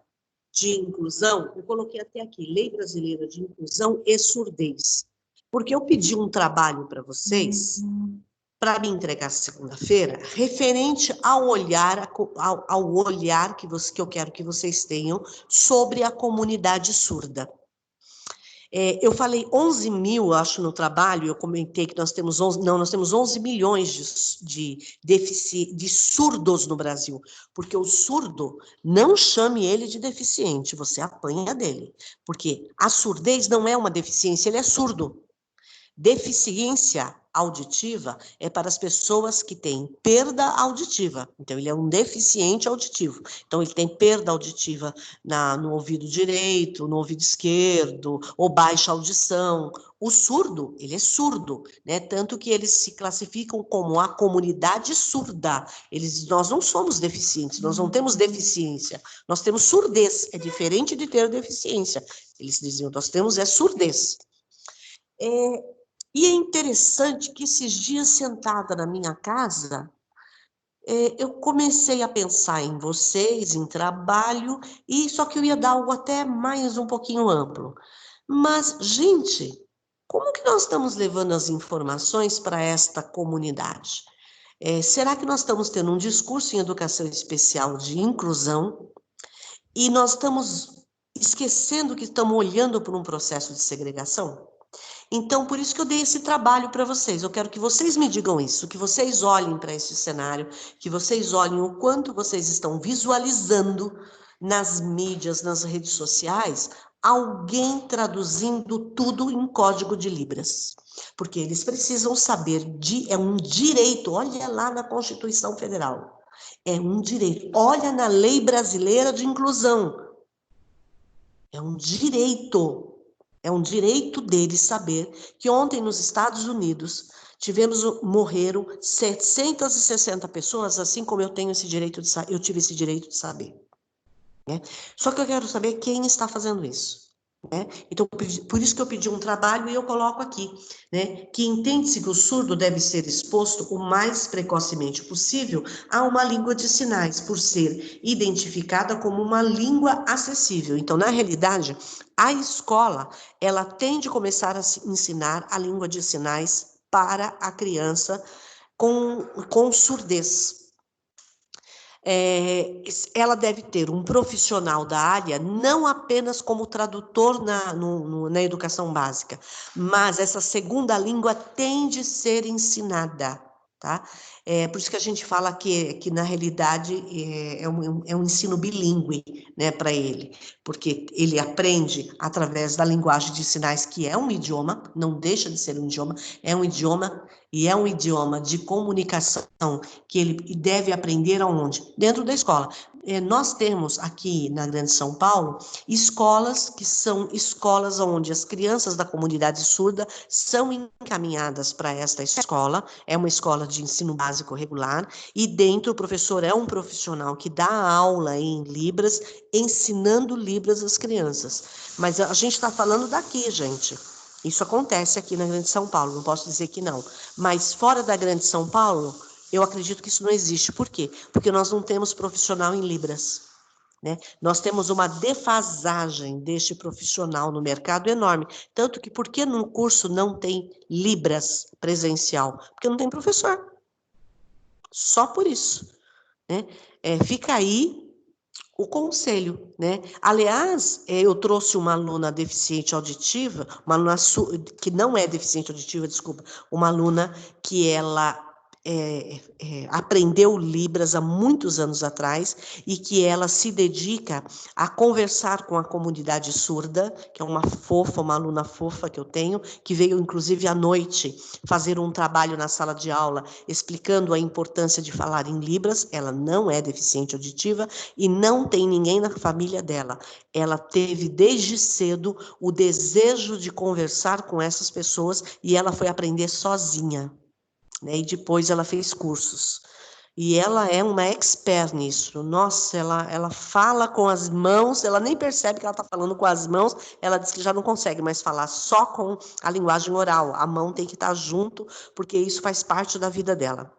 de Inclusão, eu coloquei até aqui, Lei Brasileira de Inclusão e Surdez, porque eu pedi um trabalho para vocês, para me entregar segunda-feira, referente ao olhar que eu quero que vocês tenham sobre a comunidade surda. Eu falei 11 mil, acho, no trabalho, eu comentei que nós temos 11, não, nós temos 11 milhões de surdos no Brasil, porque o surdo, não chame ele de deficiente, você apanha dele, porque a surdez não é uma deficiência, ele é surdo. Deficiência auditiva é para as pessoas que têm perda auditiva. Então, ele é um deficiente auditivo. Então, ele tem perda auditiva no ouvido direito, no ouvido esquerdo, ou baixa audição. O surdo, ele é surdo, né? Tanto que eles se classificam como a comunidade surda. Nós não somos deficientes, nós não temos deficiência. Nós temos surdez, é diferente de ter deficiência. Eles diziam, nós temos surdez. E é interessante que esses dias, sentada na minha casa, eu comecei a pensar em vocês, em trabalho, e só que eu ia dar algo até mais um pouquinho amplo. Mas, gente, como que nós estamos levando as informações para esta comunidade? Será que nós estamos tendo um discurso em educação especial de inclusão e nós estamos esquecendo que estamos olhando por um processo de segregação? Então, por isso que eu dei esse trabalho para vocês. Eu quero que vocês me digam isso, que vocês olhem para esse cenário, que vocês olhem o quanto vocês estão visualizando nas mídias, nas redes sociais, alguém traduzindo tudo em código de Libras. Porque eles precisam saber, é um direito, olha lá na Constituição Federal, é um direito. Olha na Lei Brasileira de Inclusão, é um direito. É um direito deles saber que ontem nos Estados Unidos morreram 760 pessoas, assim como eu tenho esse direito eu tive esse direito de saber. Né? Só que eu quero saber quem está fazendo isso. Né? Então, por isso que eu pedi um trabalho e eu coloco aqui, né? Que entende-se que o surdo deve ser exposto o mais precocemente possível a uma língua de sinais, por ser identificada como uma língua acessível. Então, na realidade, a escola, ela tem de começar a ensinar a língua de sinais para a criança com surdez. Ela deve ter um profissional da área, não apenas como tradutor na educação básica, mas essa segunda língua tem de ser ensinada, tá? Por isso que a gente fala que na realidade, é um ensino bilíngue, né, para ele, porque ele aprende através da linguagem de sinais, que é um idioma, não deixa de ser um idioma, é um idioma, e é um idioma de comunicação que ele deve aprender aonde? Dentro da escola. Nós temos aqui na Grande São Paulo escolas que são escolas onde as crianças da comunidade surda são encaminhadas para esta escola, é uma escola de ensino básico regular, e dentro o professor é um profissional que dá aula em Libras, ensinando Libras às crianças. Mas a gente está falando daqui, gente. Isso acontece aqui na Grande São Paulo, não posso dizer que não. Mas fora da Grande São Paulo, eu acredito que isso não existe. Por quê? Porque nós não temos profissional em Libras. Né? Nós temos uma defasagem deste profissional no mercado enorme. Tanto que, por que num curso não tem Libras presencial? Porque não tem professor. Só por isso. Né? Fica aí o conselho, né? Aliás, eu trouxe uma aluna deficiente auditiva, uma aluna que não é deficiente auditiva, desculpa, uma aluna que ela aprendeu Libras há muitos anos atrás e que ela se dedica a conversar com a comunidade surda, que é uma aluna fofa que eu tenho, que veio inclusive à noite fazer um trabalho na sala de aula explicando a importância de falar em Libras. Ela não é deficiente auditiva e não tem ninguém na família dela. Ela teve desde cedo o desejo de conversar com essas pessoas e ela foi aprender sozinha. Né, e depois ela fez cursos. E ela é uma expert nisso. Nossa, ela fala com as mãos, ela nem percebe que ela está falando com as mãos, ela diz que já não consegue mais falar só com a linguagem oral. A mão tem que estar junto, porque isso faz parte da vida dela.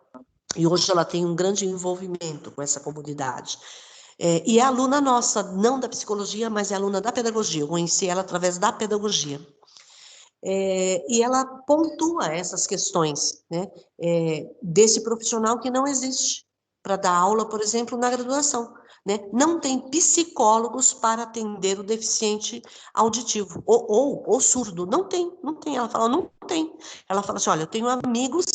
E hoje ela tem um grande envolvimento com essa comunidade. E é aluna nossa, não da psicologia, mas é aluna da pedagogia. Eu conheci ela através da pedagogia. E ela pontua essas questões, né, desse profissional que não existe para dar aula, por exemplo, na graduação. né? Não tem psicólogos para atender o deficiente auditivo ou surdo. Não tem. Ela fala, não tem. Ela fala assim, olha, eu tenho amigos,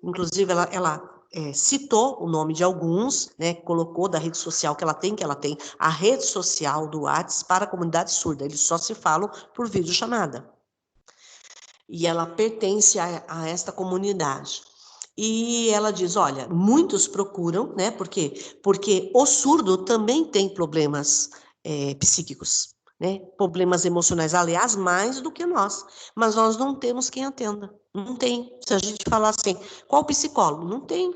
inclusive ela citou o nome de alguns, né, colocou da rede social que ela tem a rede social do WhatsApp para a comunidade surda, eles só se falam por videochamada. E ela pertence a esta comunidade. E ela diz, olha, muitos procuram, né, porque o surdo também tem problemas psíquicos, né, problemas emocionais, aliás, mais do que nós, mas nós não temos quem atenda, não tem. Se a gente falar assim, qual psicólogo? Não tem,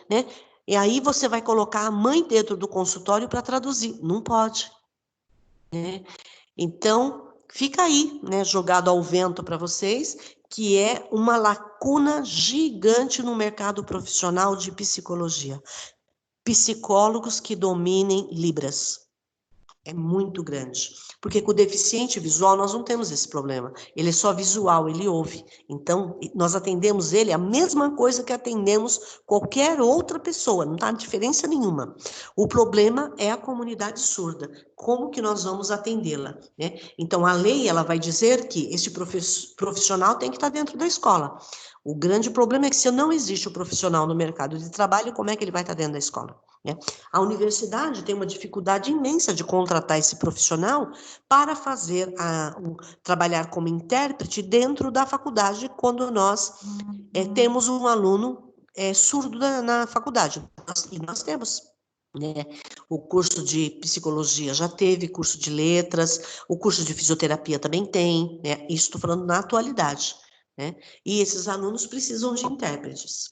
né, e aí você vai colocar a mãe dentro do consultório para traduzir, não pode, né, então fica aí, né, jogado ao vento para vocês, que é uma lacuna gigante no mercado profissional de psicologia. Psicólogos que dominem Libras. É muito grande. Porque com o deficiente visual nós não temos esse problema. Ele é só visual, ele ouve. Então, nós atendemos ele a mesma coisa que atendemos qualquer outra pessoa, não há diferença nenhuma. O problema é a comunidade surda. Como que nós vamos atendê-la, né? Então, a lei, ela vai dizer que esse profissional tem que estar dentro da escola. O grande problema é que se não existe o profissional no mercado de trabalho, como é que ele vai estar dentro da escola? Né? A universidade tem uma dificuldade imensa de contratar esse profissional para fazer trabalhar como intérprete dentro da faculdade, quando nós temos um aluno surdo na faculdade. E nós temos. Né? O curso de psicologia já teve, curso de letras, o curso de fisioterapia também tem, né? Isso estou falando na atualidade. Né? E esses alunos precisam de intérpretes.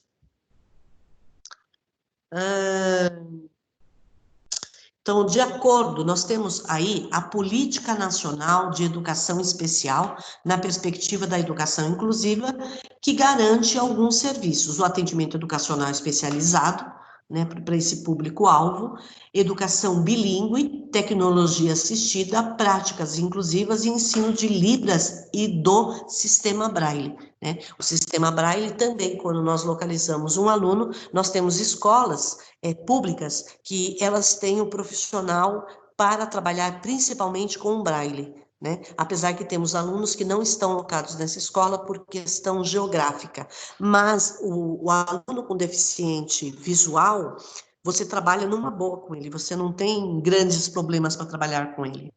Então, de acordo, nós temos aí a Política Nacional de Educação Especial, na perspectiva da educação inclusiva, que garante alguns serviços, o atendimento educacional especializado, né, para esse público-alvo, educação bilíngue, tecnologia assistida, práticas inclusivas e ensino de Libras e do Sistema Braille. Né? O Sistema Braille também, quando nós localizamos um aluno, nós temos escolas públicas que elas têm um profissional para trabalhar principalmente com o Braille. Né? Apesar que temos alunos que não estão alocados nessa escola por questão geográfica, mas o aluno com deficiente visual, você trabalha numa boa com ele, você não tem grandes problemas para trabalhar com ele.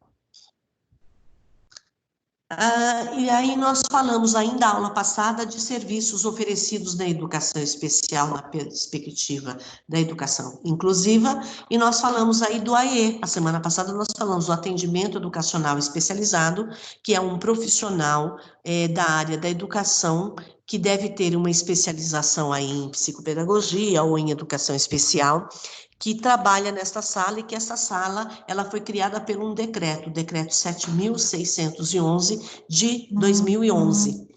E aí nós falamos ainda na aula passada de serviços oferecidos na educação especial, na perspectiva da educação inclusiva, e nós falamos aí do AE. A semana passada nós falamos do atendimento educacional especializado, que é um profissional da área da educação que deve ter uma especialização aí em psicopedagogia ou em educação especial, que trabalha nesta sala, e que essa sala ela foi criada por um decreto, o decreto 7.611 de 2011.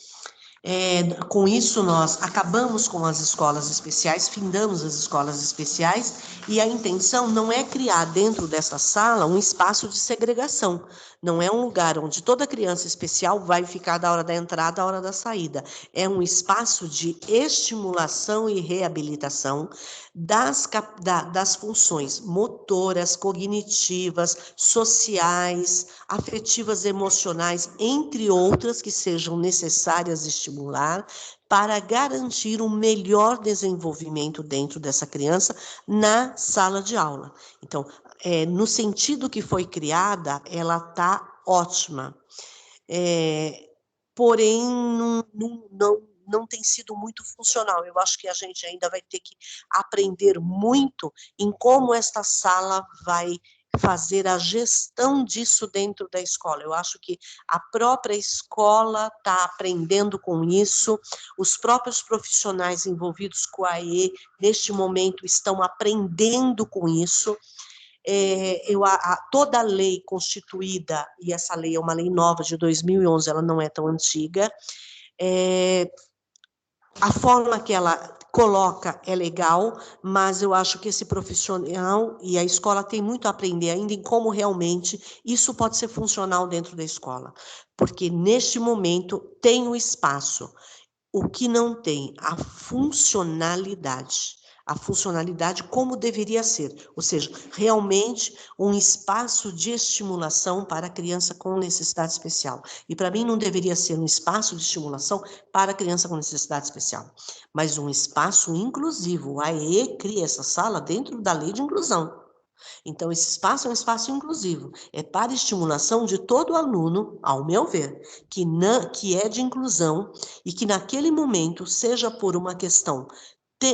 Com isso, nós acabamos com as escolas especiais, findamos as escolas especiais, e a intenção não é criar dentro dessa sala um espaço de segregação, não é um lugar onde toda criança especial vai ficar da hora da entrada à hora da saída, é um espaço de estimulação e reabilitação das funções motoras, cognitivas, sociais, afetivas, emocionais, entre outras que sejam necessárias estimular para garantir um melhor desenvolvimento dentro dessa criança na sala de aula. Então, no sentido que foi criada, ela está ótima. Porém, não tem sido muito funcional. Eu acho que a gente ainda vai ter que aprender muito em como esta sala vai fazer a gestão disso dentro da escola. Eu acho que a própria escola está aprendendo com isso, os próprios profissionais envolvidos com a AE, neste momento, estão aprendendo com isso. Toda a lei constituída, e essa lei é uma lei nova de 2011, ela não é tão antiga, a forma que ela coloca é legal, mas eu acho que esse profissional e a escola tem muito a aprender ainda em como realmente isso pode ser funcional dentro da escola, porque neste momento tem o espaço, o que não tem, a funcionalidade. a funcionalidade como deveria ser, ou seja, realmente um espaço de estimulação para a criança com necessidade especial. E para mim não deveria ser um espaço de estimulação para a criança com necessidade especial, mas um espaço inclusivo. O AE cria essa sala dentro da lei de inclusão. Então, esse espaço é um espaço inclusivo, é para estimulação de todo aluno, ao meu ver, que é de inclusão e que naquele momento, seja por uma questão,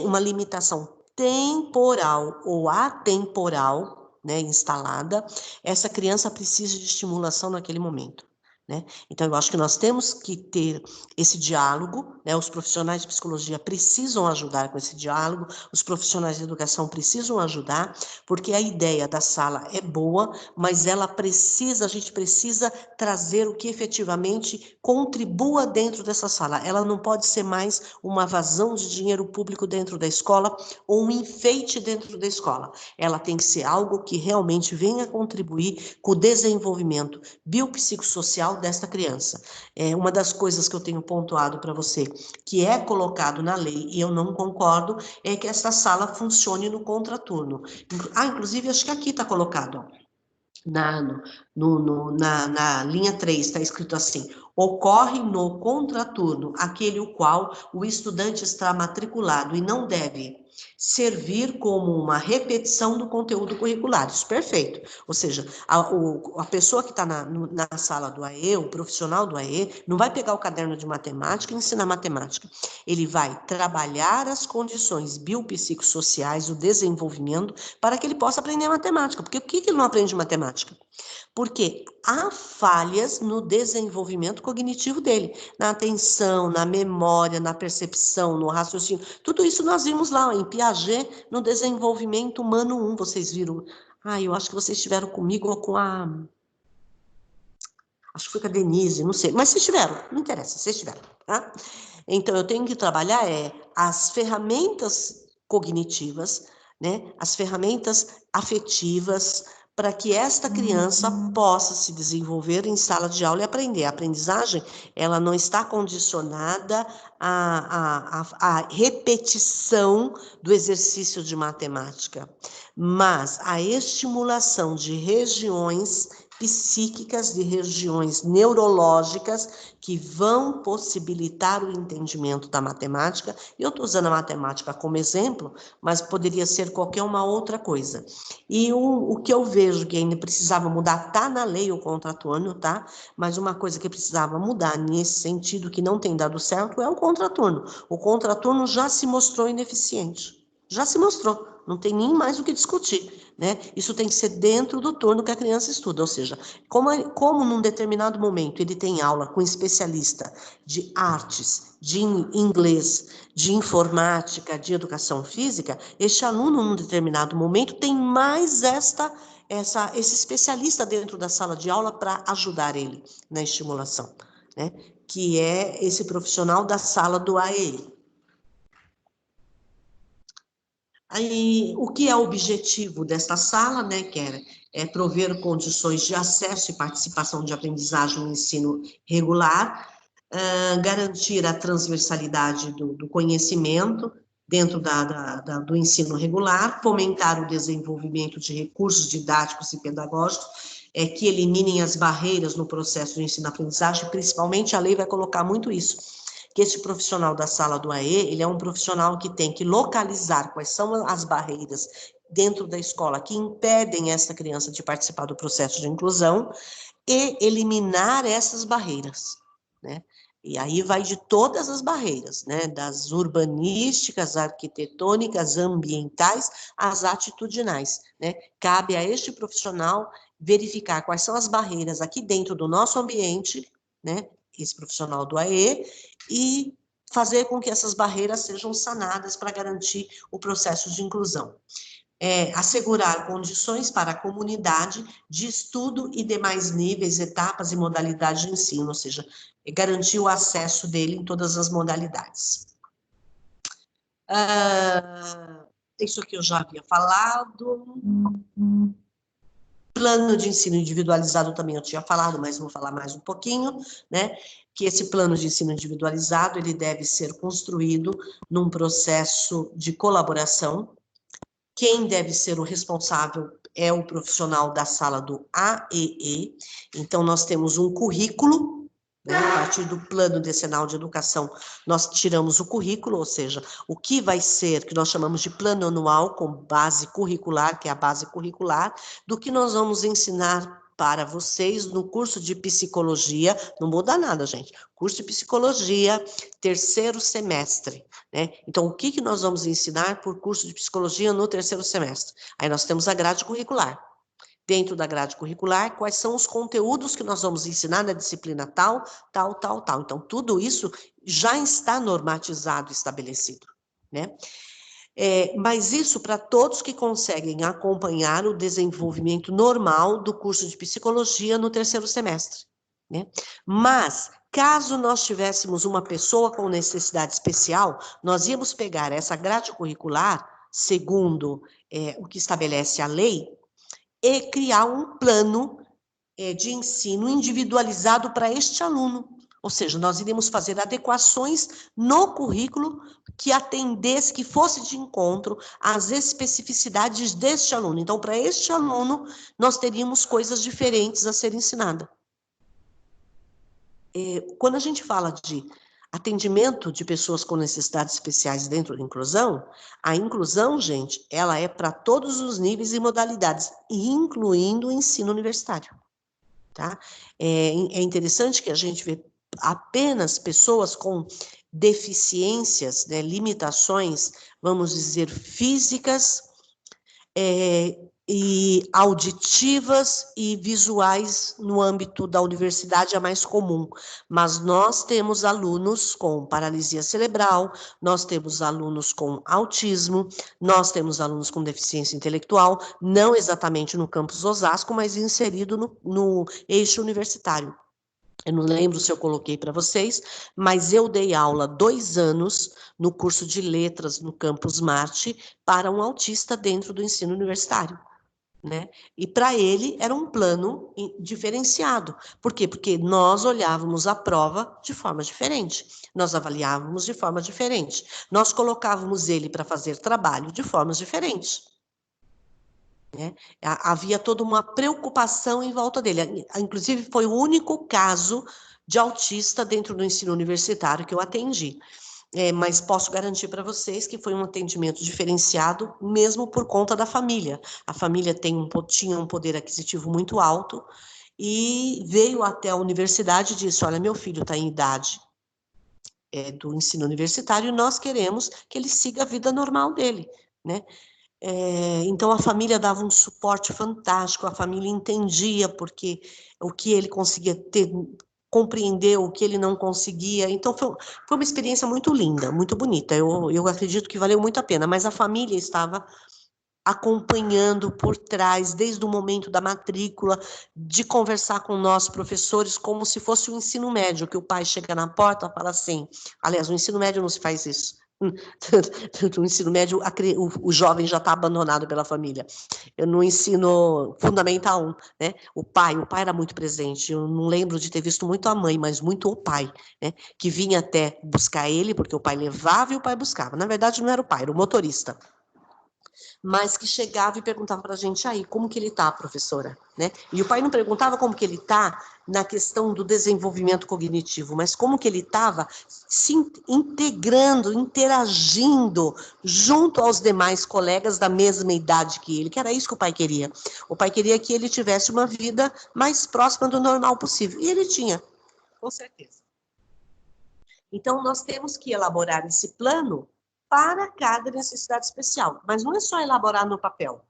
uma limitação temporal ou atemporal, né, instalada, essa criança precisa de estimulação naquele momento. Né? Então, eu acho que nós temos que ter esse diálogo, né? Os profissionais de psicologia precisam ajudar com esse diálogo, os profissionais de educação precisam ajudar, porque a ideia da sala é boa, mas a gente precisa trazer o que efetivamente contribua dentro dessa sala. Ela não pode ser mais uma vazão de dinheiro público dentro da escola ou um enfeite dentro da escola. Ela tem que ser algo que realmente venha contribuir com o desenvolvimento biopsicossocial desta criança. Uma das coisas que eu tenho pontuado para você, que é colocado na lei, e eu não concordo, é que esta sala funcione no contraturno. Inclusive, acho que aqui está colocado, ó, na linha 3, está escrito assim: ocorre no contraturno aquele o qual o estudante está matriculado e não deve servir como uma repetição do conteúdo curricular. Isso, perfeito. Ou seja, a pessoa que está na sala do AE, o profissional do AE, não vai pegar o caderno de matemática e ensinar matemática. Ele vai trabalhar as condições biopsicossociais, o desenvolvimento, para que ele possa aprender matemática. Porque o que ele não aprende matemática? Porque há falhas no desenvolvimento cognitivo dele, na atenção, na memória, na percepção, no raciocínio. Tudo isso nós vimos lá em Piaget, no desenvolvimento humano 1, vocês viram. Eu acho que vocês estiveram comigo ou com a... Acho que foi com a Denise, não sei. Mas vocês tiveram, não interessa, vocês tiveram, tá? Então, eu tenho que trabalhar as ferramentas cognitivas, né? As ferramentas afetivas, para que esta criança possa se desenvolver em sala de aula e aprender. A aprendizagem, ela não está condicionada à repetição do exercício de matemática, mas à estimulação de regiões psíquicas, de regiões neurológicas que vão possibilitar o entendimento da matemática. Eu estou usando a matemática como exemplo, mas poderia ser qualquer uma outra coisa. E o que eu vejo que ainda precisava mudar, está na lei o contraturno, tá? Mas uma coisa que precisava mudar nesse sentido, que não tem dado certo, é o contraturno. O contraturno já se mostrou ineficiente. Já se mostrou, não tem nem mais o que discutir, né? Isso tem que ser dentro do turno que a criança estuda, ou seja, como num determinado momento ele tem aula com especialista de artes, de inglês, de informática, de educação física, este aluno num determinado momento tem mais esse especialista dentro da sala de aula para ajudar ele na estimulação, né? Que é esse profissional da sala do AEI. Aí, o que é o objetivo desta sala, né, que é prover condições de acesso e participação de aprendizagem no ensino regular, garantir a transversalidade do conhecimento dentro do ensino regular, fomentar o desenvolvimento de recursos didáticos e pedagógicos, que eliminem as barreiras no processo de ensino-aprendizagem, principalmente a lei vai colocar muito isso, que esse profissional da sala do AE, ele é um profissional que tem que localizar quais são as barreiras dentro da escola que impedem essa criança de participar do processo de inclusão e eliminar essas barreiras, né? E aí vai de todas as barreiras, né? Das urbanísticas, arquitetônicas, ambientais, às atitudinais, né? Cabe a este profissional verificar quais são as barreiras aqui dentro do nosso ambiente, né? Esse profissional do AE, e fazer com que essas barreiras sejam sanadas para garantir o processo de inclusão. Assegurar condições para a comunidade de estudo e demais níveis, etapas e modalidades de ensino, ou seja, garantir o acesso dele em todas as modalidades. Isso aqui eu já havia falado. Plano de ensino individualizado também eu tinha falado, mas vou falar mais um pouquinho, né? Que esse plano de ensino individualizado, ele deve ser construído num processo de colaboração. Quem deve ser o responsável é o profissional da sala do AEE. Então, nós temos um currículo, né? A partir do plano decenal de educação, nós tiramos o currículo, ou seja, o que vai ser, que nós chamamos de plano anual com base curricular, que é a base curricular, do que nós vamos ensinar para vocês no curso de psicologia, não muda nada, gente, curso de psicologia, 3º semestre, né? Então, o que nós vamos ensinar por curso de psicologia no 3º semestre? Aí nós temos a grade curricular. Dentro da grade curricular, quais são os conteúdos que nós vamos ensinar na disciplina tal, tal, tal, tal. Então, tudo isso já está normatizado, estabelecido, né? Mas isso para todos que conseguem acompanhar o desenvolvimento normal do curso de psicologia no 3º semestre, né? Mas, caso nós tivéssemos uma pessoa com necessidade especial, nós íamos pegar essa grade curricular, segundo o que estabelece a lei, e criar um plano de ensino individualizado para este aluno. Ou seja, nós iríamos fazer adequações no currículo que atendesse, que fosse de encontro às especificidades deste aluno. Então, para este aluno, nós teríamos coisas diferentes a ser ensinada. Quando a gente fala de atendimento de pessoas com necessidades especiais dentro da inclusão, a inclusão, gente, ela é para todos os níveis e modalidades, incluindo o ensino universitário, tá? É interessante que a gente vê apenas pessoas com deficiências, né, limitações, vamos dizer, físicas, e auditivas e visuais no âmbito da universidade é mais comum, mas nós temos alunos com paralisia cerebral, nós temos alunos com autismo, nós temos alunos com deficiência intelectual, não exatamente no campus Osasco, mas inserido no eixo universitário. Eu não lembro se eu coloquei para vocês, mas eu dei aula 2 anos no curso de letras no campus Marte para um autista dentro do ensino universitário, né? E para ele era um plano diferenciado. Por quê? Porque nós olhávamos a prova de forma diferente, nós avaliávamos de forma diferente, nós colocávamos ele para fazer trabalho de formas diferentes. Né? Havia toda uma preocupação em volta dele. Inclusive, foi o único caso de autista dentro do ensino universitário que eu atendi. Mas posso garantir para vocês que foi um atendimento diferenciado, mesmo por conta da família. A família tinha um poder aquisitivo muito alto e veio até a universidade e disse: olha, meu filho está em idade do ensino universitário e nós queremos que ele siga a vida normal dele, né? Então, a família dava um suporte fantástico, a família entendia porque o que ele conseguia compreender, o que ele não conseguia. Então, foi uma experiência muito linda, muito bonita. Eu acredito que valeu muito a pena, mas a família estava acompanhando por trás, desde o momento da matrícula, de conversar com nós, professores, como se fosse o ensino médio, que o pai chega na porta e fala assim, aliás, no ensino médio não se faz isso, no ensino médio, o jovem já está abandonado pela família. No ensino fundamental 1, né, o pai era muito presente. Eu não lembro de ter visto muito a mãe, mas muito o pai, né, que vinha até buscar ele, porque o pai levava e o pai buscava. Na verdade, não era o pai, era o motorista. Mas que chegava e perguntava para a gente, aí, como que ele está, professora? Né? E o pai não perguntava como que ele está na questão do desenvolvimento cognitivo, mas como que ele estava se integrando, interagindo junto aos demais colegas da mesma idade que ele, que era isso que o pai queria. O pai queria que ele tivesse uma vida mais próxima do normal possível, e ele tinha, com certeza. Então, nós temos que elaborar esse plano para cada necessidade especial. Mas não é só elaborar no papel.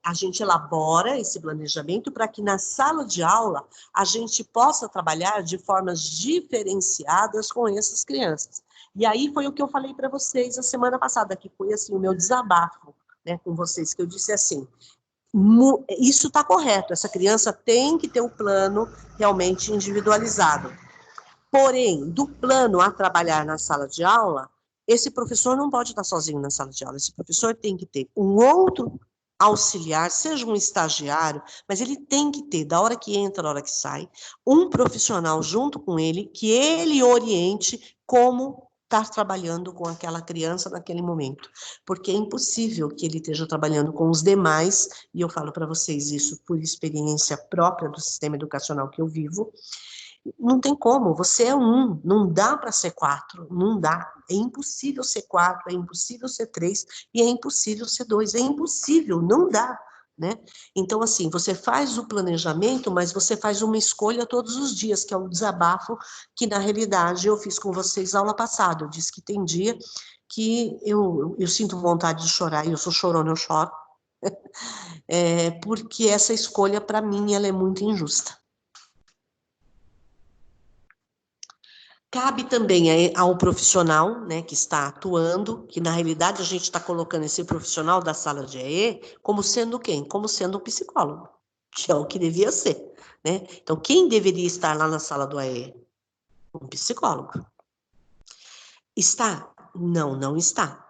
A gente elabora esse planejamento para que na sala de aula a gente possa trabalhar de formas diferenciadas com essas crianças. E aí foi o que eu falei para vocês a semana passada, que foi assim, o meu desabafo, né, com vocês, que eu disse assim, isso está correto, essa criança tem que ter um plano realmente individualizado. Porém, do plano a trabalhar na sala de aula, esse professor não pode estar sozinho na sala de aula, esse professor tem que ter um outro auxiliar, seja um estagiário, mas ele tem que ter, da hora que entra, da hora que sai, um profissional junto com ele, que ele oriente como estar trabalhando com aquela criança naquele momento, porque é impossível que ele esteja trabalhando com os demais, e eu falo para vocês isso por experiência própria do sistema educacional que eu vivo. Não tem como, você é um, não dá para ser 4, não dá. É impossível ser 4, é impossível ser 3, e é impossível ser 2, é impossível, não dá, né? Então, assim, você faz o planejamento, mas você faz uma escolha todos os dias, que é um desabafo que, na realidade, eu fiz com vocês aula passada. Eu disse que tem dia que eu sinto vontade de chorar, e eu sou chorona, eu choro, porque essa escolha, para mim, ela é muito injusta. Cabe também ao profissional, né, que está atuando, que na realidade a gente está colocando esse profissional da sala de AE como sendo quem? Como sendo um psicólogo, que é o que devia ser, né? Então, quem deveria estar lá na sala do AE? Um psicólogo. Está? Não, não está.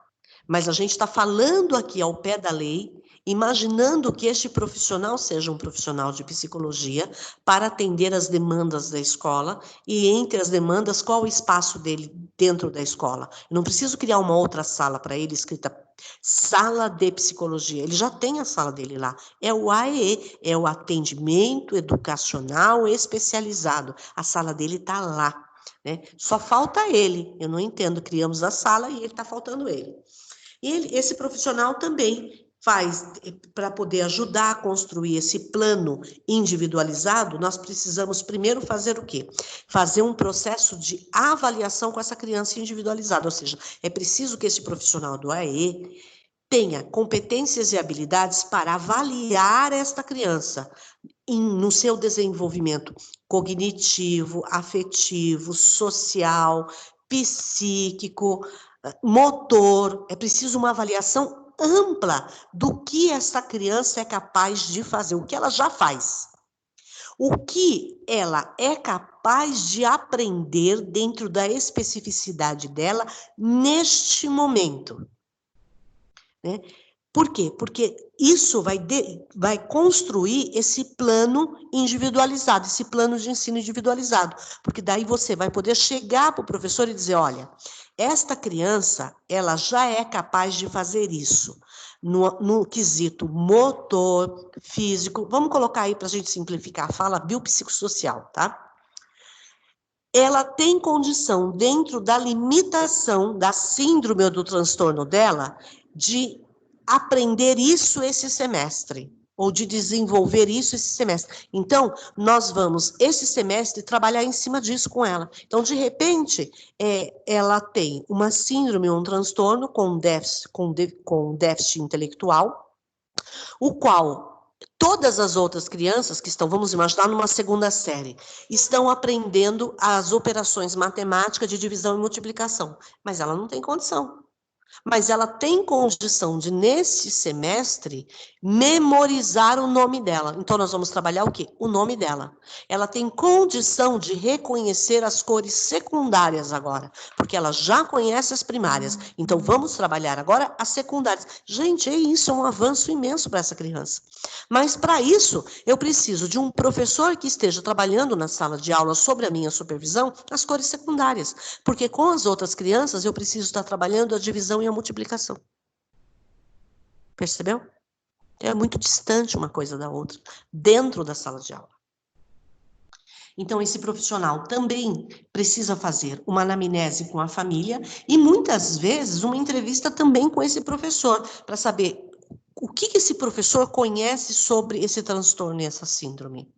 Mas a gente está falando aqui ao pé da lei, imaginando que este profissional seja um profissional de psicologia para atender as demandas da escola, e entre as demandas, qual o espaço dele dentro da escola. Eu não preciso criar uma outra sala para ele, escrita sala de psicologia, ele já tem a sala dele lá, é o AEE, é o atendimento educacional especializado, a sala dele está lá, né? Só falta ele, eu não entendo, criamos a sala e ele está faltando ele. E esse profissional também faz, para poder ajudar a construir esse plano individualizado, nós precisamos primeiro fazer o quê? Fazer um processo de avaliação com essa criança individualizada, ou seja, é preciso que esse profissional do AE tenha competências e habilidades para avaliar esta criança no seu desenvolvimento cognitivo, afetivo, social, psíquico, motor. É preciso uma avaliação ampla do que essa criança é capaz de fazer, o que ela já faz. O que ela é capaz de aprender dentro da especificidade dela neste momento, né? Por quê? Porque isso vai construir esse plano individualizado, esse plano de ensino individualizado, porque daí você vai poder chegar para o professor e dizer, olha, esta criança, ela já é capaz de fazer isso, no quesito motor, físico, vamos colocar aí para a gente simplificar a fala, biopsicossocial, tá? Ela tem condição, dentro da limitação da síndrome ou do transtorno dela, de aprender isso esse semestre, ou de desenvolver isso esse semestre. Então, nós vamos, esse semestre, trabalhar em cima disso com ela. Então, de repente, ela tem uma síndrome ou um transtorno com déficit intelectual, o qual todas as outras crianças que estão, vamos imaginar, numa segunda série, estão aprendendo as operações matemáticas de divisão e multiplicação, mas ela não tem condição. Mas ela tem condição de, nesse semestre, memorizar o nome dela. Então, nós vamos trabalhar o quê? O nome dela. Ela tem condição de reconhecer as cores secundárias agora, porque ela já conhece as primárias. Então, vamos trabalhar agora as secundárias. Gente, isso é um avanço imenso para essa criança. Mas, para isso, eu preciso de um professor que esteja trabalhando na sala de aula, sobre a minha supervisão, as cores secundárias. Porque com as outras crianças, eu preciso estar trabalhando a divisão e a multiplicação. Percebeu? É muito distante uma coisa da outra, dentro da sala de aula. Então, esse profissional também precisa fazer uma anamnese com a família e, muitas vezes, uma entrevista também com esse professor, para saber o que esse professor conhece sobre esse transtorno e essa síndrome.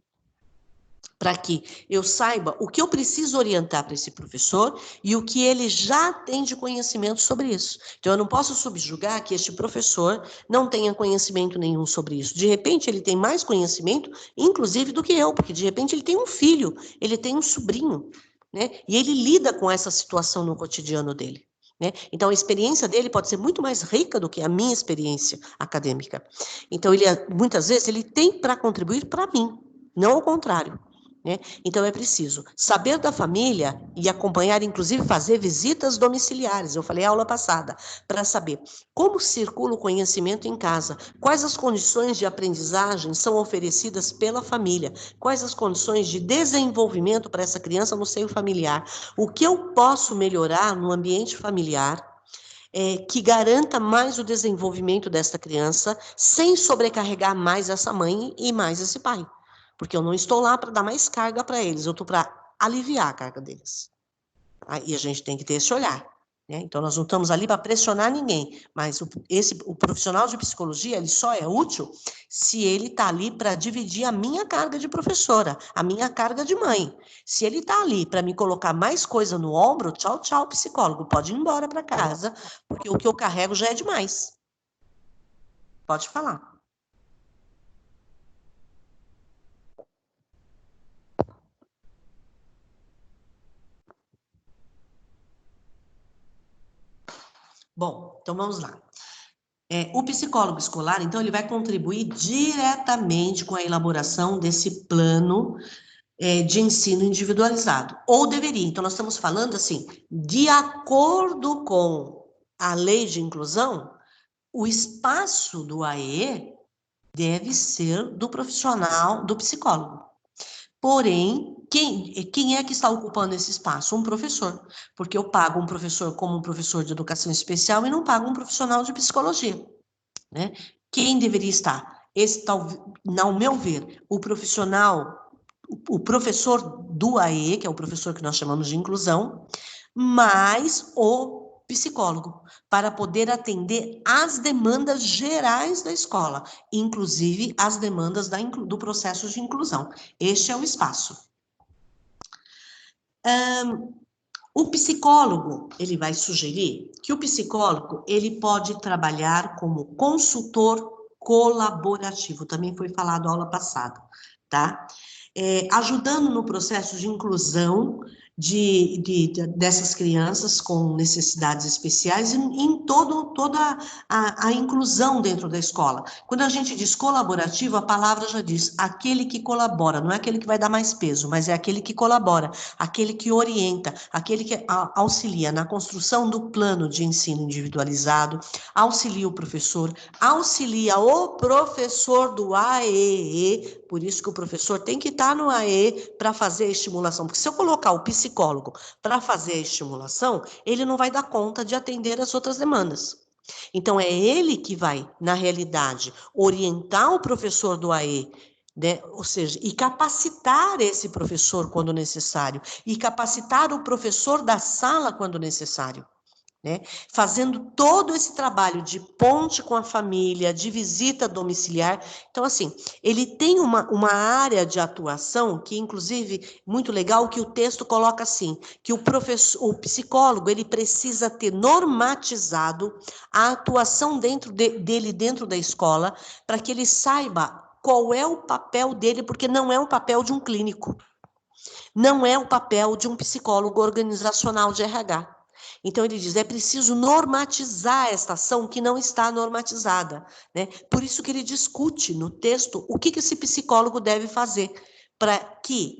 Para que eu saiba o que eu preciso orientar para esse professor e o que ele já tem de conhecimento sobre isso. Então, eu não posso subjugar que este professor não tenha conhecimento nenhum sobre isso. De repente, ele tem mais conhecimento, inclusive, do que eu, porque, de repente, ele tem um filho, ele tem um sobrinho, né? E ele lida com essa situação no cotidiano dele, né? Então, a experiência dele pode ser muito mais rica do que a minha experiência acadêmica. Então, muitas vezes, ele tem para contribuir para mim, não ao contrário. né? Então, é preciso saber da família e acompanhar, inclusive fazer visitas domiciliares, eu falei aula passada, para saber como circula o conhecimento em casa, quais as condições de aprendizagem são oferecidas pela família, quais as condições de desenvolvimento para essa criança no seio familiar, o que eu posso melhorar no ambiente familiar, que garanta mais o desenvolvimento desta criança, sem sobrecarregar mais essa mãe e mais esse pai. Porque eu não estou lá para dar mais carga para eles, eu estou para aliviar a carga deles. E a gente tem que ter esse olhar, né? Então, nós não estamos ali para pressionar ninguém, mas o profissional de psicologia, ele só é útil se ele está ali para dividir a minha carga de professora, a minha carga de mãe. Se ele está ali para me colocar mais coisa no ombro, tchau, tchau, psicólogo, pode ir embora para casa, porque o que eu carrego já é demais. Pode falar. Bom, então vamos lá. O psicólogo escolar, então, ele vai contribuir diretamente com a elaboração desse plano de ensino individualizado, ou deveria. Então, nós estamos falando assim, de acordo com a lei de inclusão, o espaço do AE deve ser do profissional, do psicólogo. Porém, quem é que está ocupando esse espaço? Um professor, porque eu pago um professor como um professor de educação especial e não pago um profissional de psicologia, né? Quem deveria estar? Ao meu ver, o professor do AE, que é o professor que nós chamamos de inclusão, mais o psicólogo, para poder atender às demandas gerais da escola, inclusive as demandas do processo de inclusão. Este é o espaço. O psicólogo, ele vai sugerir que o psicólogo, ele pode trabalhar como consultor colaborativo, também foi falado na aula passada, tá? Ajudando no processo de inclusão dessas crianças com necessidades especiais e em toda a inclusão dentro da escola. Quando a gente diz colaborativo, a palavra já diz aquele que colabora, não é aquele que vai dar mais peso, mas é aquele que colabora, aquele que orienta, aquele que auxilia na construção do plano de ensino individualizado, auxilia o professor do AEE, por isso que o professor tem que estar no AE para fazer a estimulação, porque se eu colocar o psicólogo para fazer a estimulação, ele não vai dar conta de atender as outras demandas. Então, é ele que vai, na realidade, orientar o professor do AE, né? Ou seja, e capacitar esse professor quando necessário, e capacitar o professor da sala quando necessário, né? Fazendo todo esse trabalho de ponte com a família, de visita domiciliar. Então, assim, ele tem uma área de atuação que, inclusive, muito legal, que o texto coloca assim, que o psicólogo, ele precisa ter normatizado a atuação dele dentro da escola, para que ele saiba qual é o papel dele, porque não é o papel de um clínico, não é o papel de um psicólogo organizacional de RH. Então, ele diz, é preciso normatizar esta ação que não está normatizada, né? Por isso que ele discute no texto o que esse psicólogo deve fazer, para que,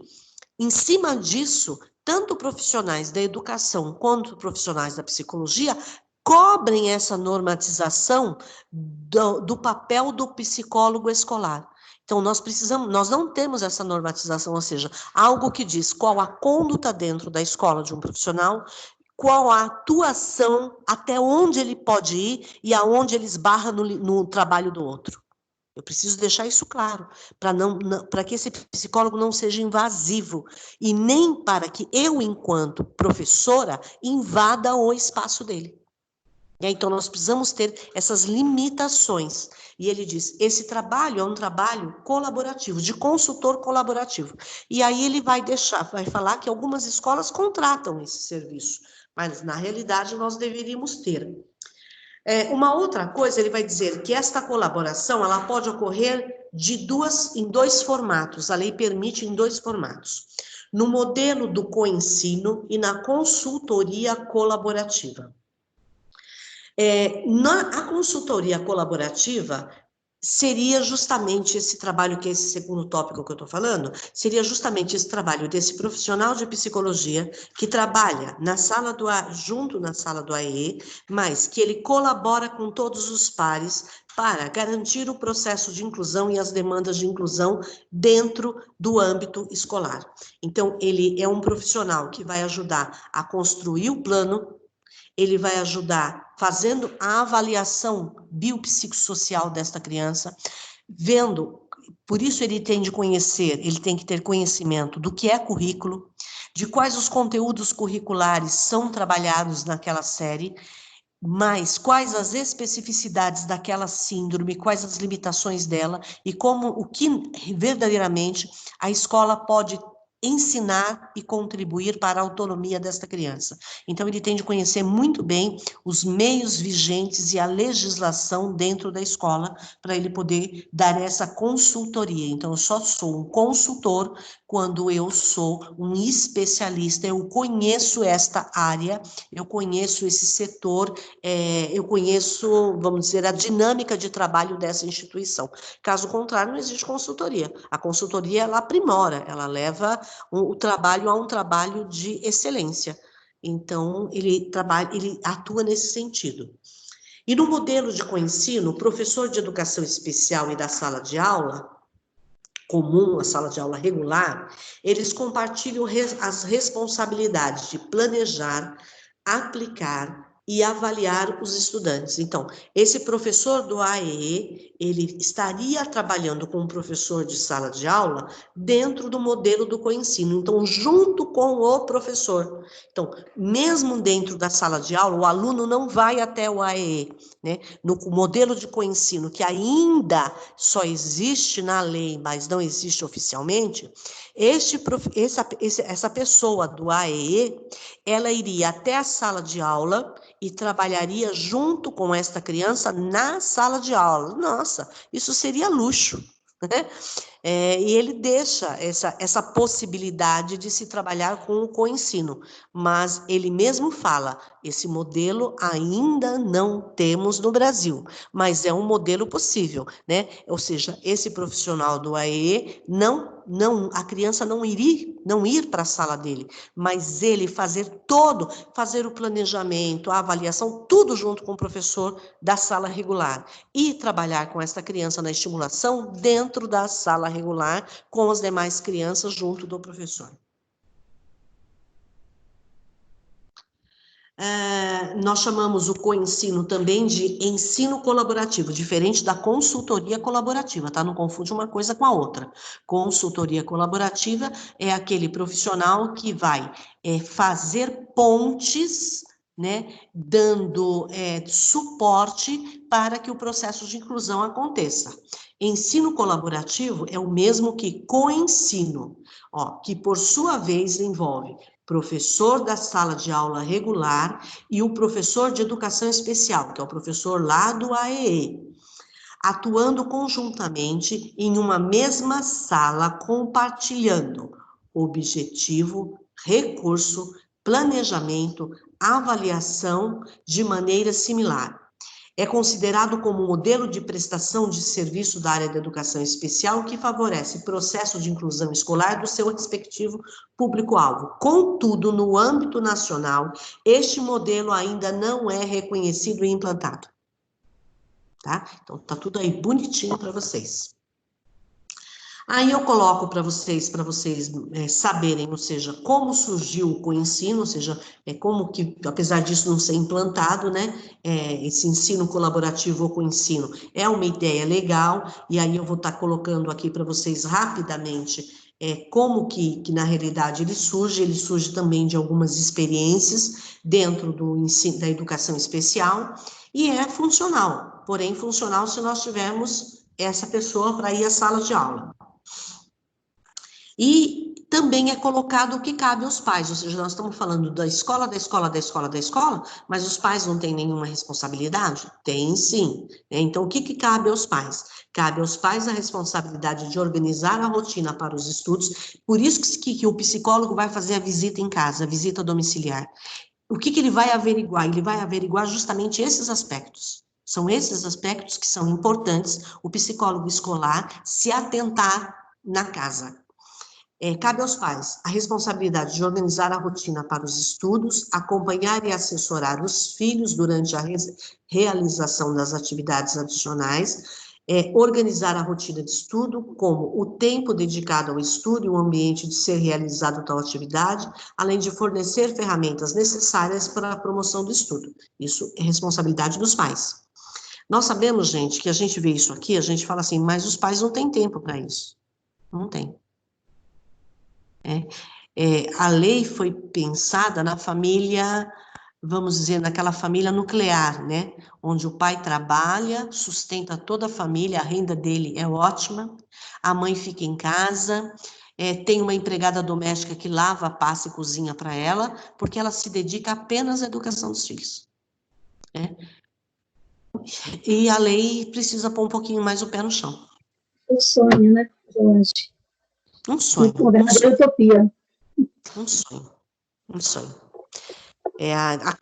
em cima disso, tanto profissionais da educação quanto profissionais da psicologia cobrem essa normatização do papel do psicólogo escolar. Então, nós não temos essa normatização, ou seja, algo que diz qual a conduta dentro da escola de um profissional, qual a atuação, até onde ele pode ir e aonde ele esbarra no trabalho do outro. Eu preciso deixar isso claro, para que esse psicólogo não seja invasivo, e nem para que eu, enquanto professora, invada o espaço dele. Então, nós precisamos ter essas limitações. E ele diz, esse trabalho é um trabalho colaborativo, de consultor colaborativo. E aí ele vai falar que algumas escolas contratam esse serviço, mas, na realidade, nós deveríamos ter. Uma outra coisa, ele vai dizer que esta colaboração, ela pode ocorrer em dois formatos, a lei permite em dois formatos. No modelo do coensino e na consultoria colaborativa. A consultoria colaborativa, seria justamente esse trabalho, que é esse segundo tópico que eu estou falando, seria justamente esse trabalho desse profissional de psicologia que trabalha na sala junto na sala do AEE, mas que ele colabora com todos os pares para garantir o processo de inclusão e as demandas de inclusão dentro do âmbito escolar. Então, ele é um profissional que vai ajudar a construir o plano, ele vai ajudar fazendo a avaliação biopsicossocial desta criança, vendo, por isso ele tem de conhecer, ele tem que ter conhecimento do que é currículo, de quais os conteúdos curriculares são trabalhados naquela série, mas quais as especificidades daquela síndrome, quais as limitações dela e o que verdadeiramente a escola pode ensinar e contribuir para a autonomia desta criança. Então, ele tem de conhecer muito bem os meios vigentes e a legislação dentro da escola para ele poder dar essa consultoria. Então, eu só sou um consultor quando eu sou um especialista, eu conheço esta área, eu conheço esse setor, eu conheço, vamos dizer, a dinâmica de trabalho dessa instituição. Caso contrário, não existe consultoria. A consultoria, ela aprimora, ela leva o trabalho a um trabalho de excelência. Então, ele atua nesse sentido. E no modelo de coensino, o professor de educação especial e da sala de aula comum, a sala de aula regular, eles compartilham as responsabilidades de planejar, aplicar e avaliar os estudantes. Então, esse professor do AEE, ele estaria trabalhando com um professor de sala de aula dentro do modelo do coensino, então, junto com o professor. Então, mesmo dentro da sala de aula, o aluno não vai até o AEE, né? No modelo de coensino, que ainda só existe na lei, mas não existe oficialmente, essa pessoa do AEE, ela iria até a sala de aula e trabalharia junto com esta criança na sala de aula. Nossa, isso seria luxo, né? E ele deixa essa possibilidade de se trabalhar com o coensino, mas ele mesmo fala, esse modelo ainda não temos no Brasil, mas é um modelo possível, né? Ou seja, esse profissional do AEE, a criança não ir para a sala dele, mas ele fazer o planejamento, a avaliação, tudo junto com o professor da sala regular, e trabalhar com essa criança na estimulação dentro da sala regular, com as demais crianças junto do professor. Nós chamamos o coensino também de ensino colaborativo, diferente da consultoria colaborativa, tá? Não confunde uma coisa com a outra. Consultoria colaborativa é aquele profissional que vai fazer pontes, né, dando suporte para que o processo de inclusão aconteça. Ensino colaborativo é o mesmo que coensino, que por sua vez envolve professor da sala de aula regular e o professor de educação especial, que é o professor lá do AEE, atuando conjuntamente em uma mesma sala, compartilhando objetivo, recurso, planejamento, avaliação de maneira similar. É considerado como modelo de prestação de serviço da área da educação especial que favorece processo de inclusão escolar do seu respectivo público-alvo. Contudo, no âmbito nacional, este modelo ainda não é reconhecido e implantado. Tá? Então, tá tudo aí bonitinho para vocês. Aí eu coloco para vocês saberem, ou seja, como surgiu o coensino, ou seja, como que, apesar disso não ser implantado, né, esse ensino colaborativo ou coensino é uma ideia legal, e aí eu vou estar colocando aqui para vocês rapidamente como que na realidade ele surge também de algumas experiências dentro do ensino, da educação especial, e é funcional, porém funcional se nós tivermos essa pessoa para ir à sala de aula. E também é colocado o que cabe aos pais, ou seja, nós estamos falando da escola, mas os pais não têm nenhuma responsabilidade? Tem sim. Então, o que cabe aos pais? Cabe aos pais a responsabilidade de organizar a rotina para os estudos, por isso que o psicólogo vai fazer a visita em casa, a visita domiciliar. O que ele vai averiguar? Ele vai averiguar justamente esses aspectos. São esses aspectos que são importantes o psicólogo escolar se atentar na casa. Cabe aos pais a responsabilidade de organizar a rotina para os estudos, acompanhar e assessorar os filhos durante a realização das atividades adicionais, organizar a rotina de estudo, como o tempo dedicado ao estudo e o ambiente de ser realizado tal atividade, além de fornecer ferramentas necessárias para a promoção do estudo. Isso é responsabilidade dos pais. Nós sabemos, gente, que a gente vê isso aqui, a gente fala assim, mas os pais não têm tempo para isso. Não tem. A lei foi pensada na família, vamos dizer, naquela família nuclear, né? Onde o pai trabalha, sustenta toda a família, a renda dele é ótima, a mãe fica em casa, tem uma empregada doméstica que lava, passa e cozinha para ela, porque ela se dedica apenas à educação dos filhos. E a lei precisa pôr um pouquinho mais o pé no chão. Um sonho, né, Solange? Um sonho. Uma verdadeira utopia. Um sonho. Um sonho.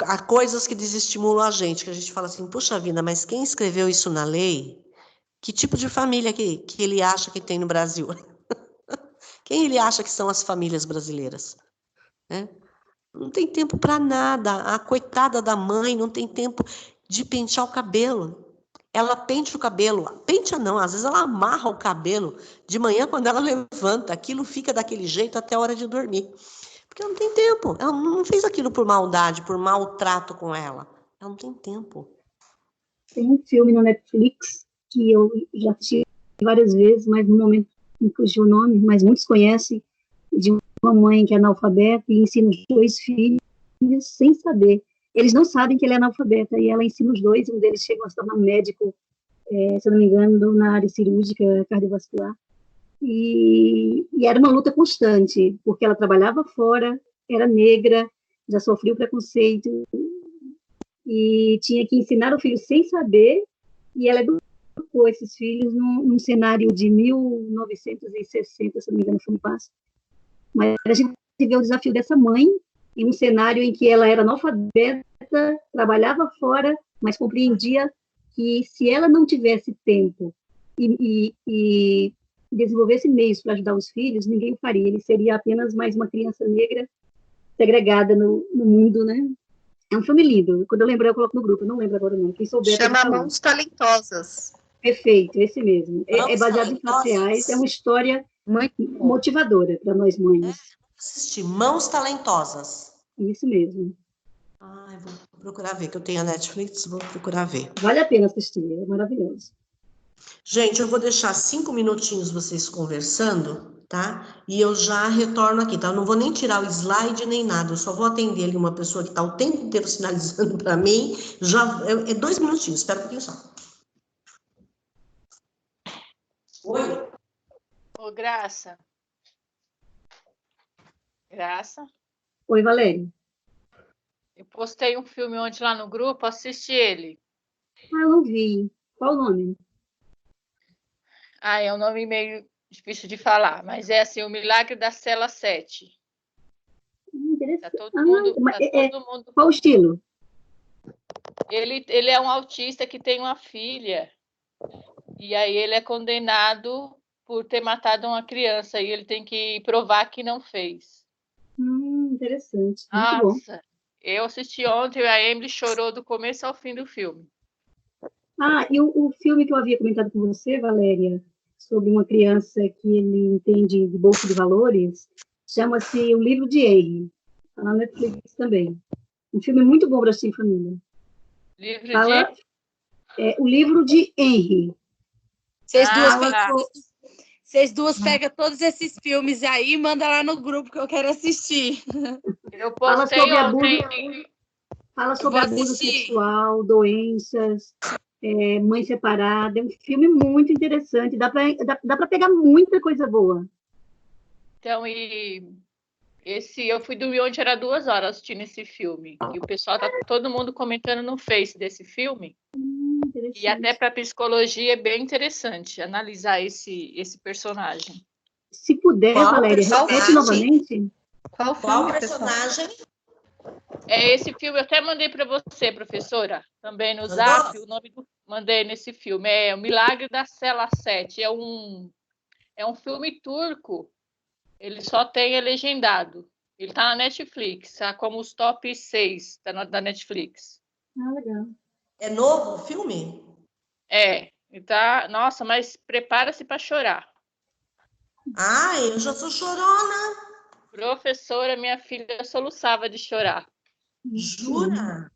Há coisas que desestimulam a gente, que a gente fala assim, puxa vida, mas quem escreveu isso na lei? Que tipo de família que ele acha que tem no Brasil? Quem ele acha que são as famílias brasileiras? Não tem tempo para nada. A coitada da mãe não tem tempo de pentear o cabelo. Ela pente o cabelo. Penteia não, às vezes ela amarra o cabelo de manhã quando ela levanta. Aquilo fica daquele jeito até a hora de dormir. Porque ela não tem tempo. Ela não fez aquilo por maldade, por maltrato com ela. Ela não tem tempo. Tem um filme no Netflix que eu já assisti várias vezes, mas no momento me fugiu o nome, mas muitos conhecem, de uma mãe que é analfabeta e ensina os 2 filhos sem saber. Eles não sabem que ele é analfabeta e ela ensina os 2, um deles chega a se tornar um médico, se eu não me engano, na área cirúrgica cardiovascular. E era uma luta constante, porque ela trabalhava fora, era negra, já sofreu preconceito, e tinha que ensinar o filho sem saber, e ela educou esses filhos num cenário de 1960, se não me engano, foi no passo. Mas a gente vê o desafio dessa mãe em um cenário em que ela era analfabeta, trabalhava fora, mas compreendia que se ela não tivesse tempo e desenvolvesse meios para ajudar os filhos, ninguém o faria. Ele seria apenas mais uma criança negra segregada no mundo, né? É um filme lindo. Quando eu lembro, eu coloco no grupo. Eu não lembro agora não. Quem souber... Chama Mãos Talentosas. Perfeito, esse mesmo. É baseado em fatos Talentosas. reais. É uma história Muito motivadora para nós mães. Assistir Mãos Talentosas. Isso mesmo. Eu vou procurar ver, que eu tenho a Netflix, vou procurar ver. Vale a pena assistir, é maravilhoso. Gente, eu vou deixar 5 minutinhos vocês conversando, tá? E eu já retorno aqui, tá? Eu não vou nem tirar o slide nem nada, eu só vou atender ali uma pessoa que está o tempo inteiro sinalizando para mim. É 2 minutinhos, espera um pouquinho só. Oi? Ô, Graça. Graça? Oi, Valéria. Eu postei um filme ontem lá no grupo, assisti ele. Eu não vi. Qual o nome? É um nome meio difícil de falar, mas é assim, O Milagre da Cela 7. Tá todo mundo... Qual o estilo? Ele é um autista que tem uma filha, e aí ele é condenado por ter matado uma criança, e ele tem que provar que não fez. Interessante. Muito bom. Nossa, eu assisti ontem e a Emily chorou do começo ao fim do filme. E o filme que eu havia comentado com você, Valéria, sobre uma criança que ele entende de bolsa de valores, chama-se O Livro de Henry. Está na Netflix também. Um filme muito bom para assistir em família. O Livro de Henry. Vocês duas pegam todos esses filmes aí e mandam lá no grupo que eu quero assistir. Eu postei Fala sobre abuso sexual, doenças, mãe separada. É um filme muito interessante. Dá para pegar muita coisa boa. Então, eu fui dormir ontem, era 2 horas assistindo esse filme. E o pessoal tá todo mundo comentando no Face desse filme. E até para psicologia é bem interessante analisar esse personagem. Se puder, Valéria, repete novamente. Qual personagem? É esse filme, eu até mandei para você, professora, também no Zap, o mandei nesse filme. É O Milagre da Cela 7. É um filme turco. Ele só tem legendado. Ele tá na Netflix, tá como os top 6 da Netflix. Ah, legal. É novo o filme? É, e tá, nossa, mas prepara-se para chorar. Ah, eu já sou chorona. Professora, minha filha soluçava de chorar. Jura?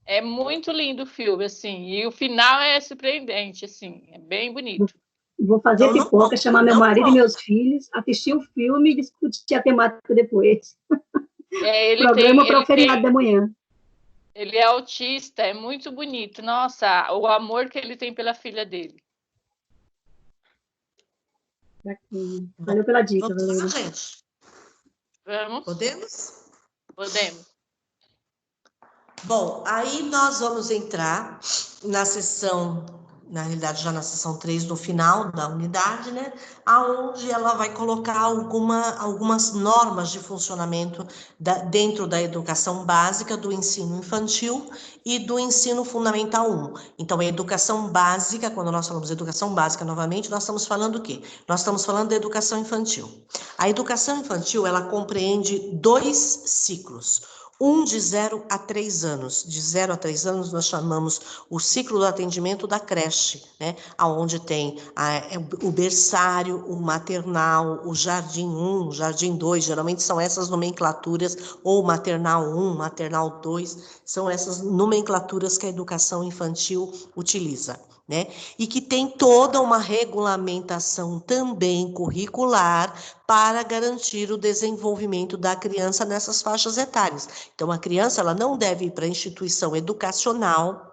É muito lindo o filme, assim, e o final é surpreendente, assim, é bem bonito. Vou fazer Então, não pipoca, conta, chamar meu não marido e conta. meus filhos, assistir o filme e discutir a temática depois. Programa para o feriado da manhã. Ele é autista, é muito bonito. Nossa, o amor que ele tem pela filha dele. Bacana. Valeu pela dica, Vamos lá, Valéria. gente? Vamos? Podemos? Podemos. Bom, aí nós vamos entrar na sessão, na realidade já na sessão 3, no final da unidade, né? Aonde ela vai colocar algumas normas de funcionamento dentro da educação básica, do ensino infantil e do ensino fundamental 1. Então, a educação básica, quando nós falamos de educação básica novamente, nós estamos falando o quê? Nós estamos falando da educação infantil. A educação infantil, ela compreende 2 ciclos. Um de 0 a 3 anos. De 0 a 3 anos, nós chamamos o ciclo do atendimento da creche, né? Onde tem o berçário, o maternal, o jardim 1, o jardim 2, geralmente são essas nomenclaturas, ou maternal 1, maternal 2, são essas nomenclaturas que a educação infantil utiliza, né? E que tem toda uma regulamentação também curricular para garantir o desenvolvimento da criança nessas faixas etárias. Então, a criança ela não deve ir para a instituição educacional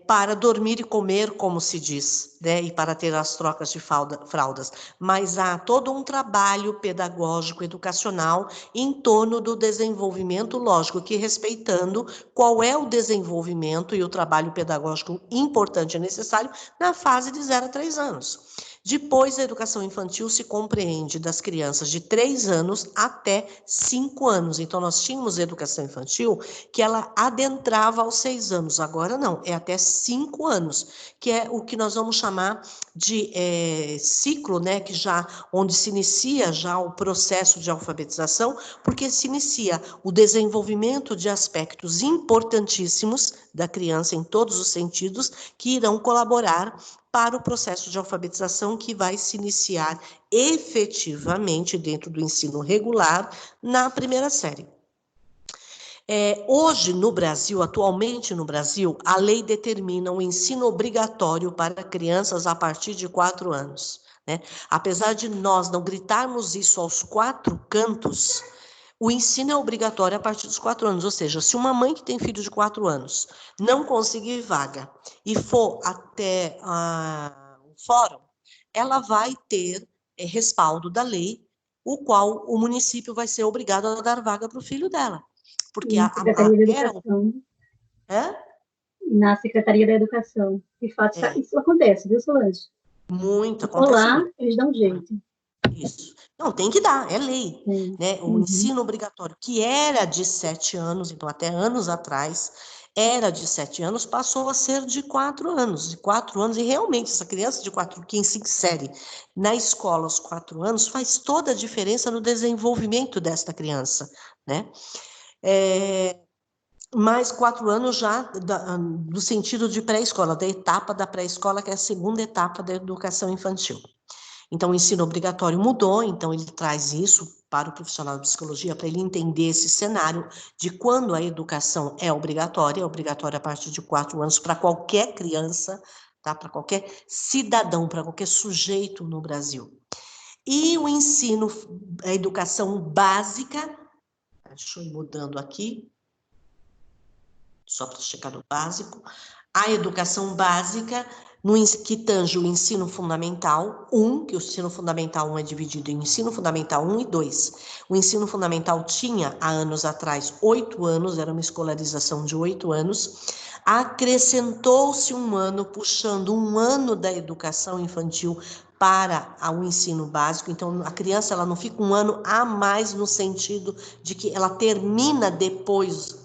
para dormir e comer, como se diz, né? E para ter as trocas de fraldas, mas há todo um trabalho pedagógico, educacional, em torno do desenvolvimento, lógico, que respeitando qual é o desenvolvimento e o trabalho pedagógico importante e necessário na fase de 0 a 3 anos. Depois, a educação infantil se compreende das crianças de 3 anos até 5 anos. Então, nós tínhamos a educação infantil que ela adentrava aos 6 anos. Agora não, é até 5 anos, que é o que nós vamos chamar de ciclo, né, onde se inicia já o processo de alfabetização, porque se inicia o desenvolvimento de aspectos importantíssimos da criança em todos os sentidos, que irão colaborar para o processo de alfabetização que vai se iniciar efetivamente dentro do ensino regular na primeira série. Hoje, no Brasil, atualmente no Brasil, a lei determina o ensino obrigatório para crianças a partir de 4 anos. Né? Apesar de nós não gritarmos isso aos 4 cantos, o ensino é obrigatório a partir dos 4 anos, ou seja, se uma mãe que tem filho de 4 anos não conseguir vaga e for até o fórum, ela vai ter respaldo da lei, o qual o município vai ser obrigado a dar vaga para o filho dela. Porque Na Secretaria da Educação. Na Secretaria da Educação. De fato, isso acontece, viu, Solange? Muito, acontece. Lá, eles dão um jeito. Isso. Não, tem que dar, é lei. Né? O ensino obrigatório, que era de 7 anos, então até anos atrás, era de 7 anos, passou a ser de 4 anos. De 4 anos, e realmente, essa criança de 4, quem se insere na escola aos 4 anos, faz toda a diferença no desenvolvimento desta criança, né? Mais 4 anos já no sentido de pré-escola, da etapa da pré-escola, que é a segunda etapa da educação infantil. Então, o ensino obrigatório mudou, então ele traz isso para o profissional de psicologia, para ele entender esse cenário de quando a educação é obrigatória a partir de 4 anos para qualquer criança, tá? Para qualquer cidadão, para qualquer sujeito no Brasil. E o ensino, a educação básica, deixa eu ir mudando aqui, só para chegar no básico, a educação básica, que tange o ensino fundamental 1, que o ensino fundamental 1 é dividido em ensino fundamental 1 e 2. O ensino fundamental tinha, há anos atrás, 8 anos, era uma escolarização de 8 anos, acrescentou-se um ano, puxando um ano da educação infantil para o ensino básico, então a criança ela não fica um ano a mais no sentido de que ela termina depois,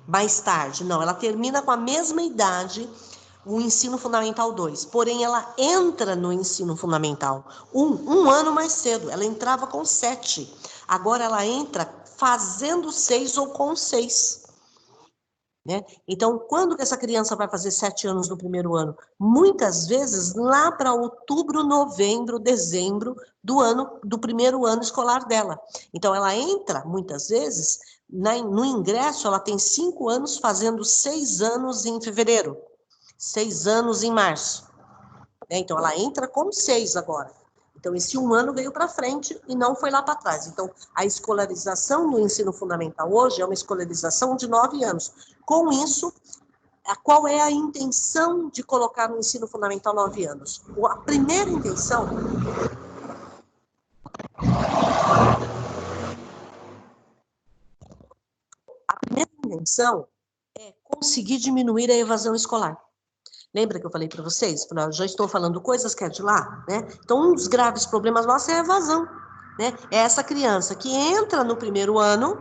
mais tarde, não, ela termina com a mesma idade o ensino fundamental 2, porém ela entra no ensino fundamental um ano mais cedo, ela entrava com 7, agora ela entra fazendo 6 ou com 6. Né? Então, quando que essa criança vai fazer 7 anos no primeiro ano? Muitas vezes lá para outubro, novembro, dezembro do primeiro ano escolar dela. Então, ela entra, muitas vezes, no ingresso, ela tem 5 anos fazendo 6 anos em fevereiro, 6 anos em março. Né? Então, ela entra com 6 agora. Então, esse um ano veio para frente e não foi lá para trás. Então, a escolarização no ensino fundamental hoje é uma escolarização de 9 anos. Com isso, qual é a intenção de colocar no ensino fundamental 9 anos? A primeira intenção... é conseguir diminuir a evasão escolar. Lembra que eu falei para vocês? Eu já estou falando coisas que é de lá, né? Então, um dos graves problemas nossos é a evasão, né? É essa criança que entra no primeiro ano,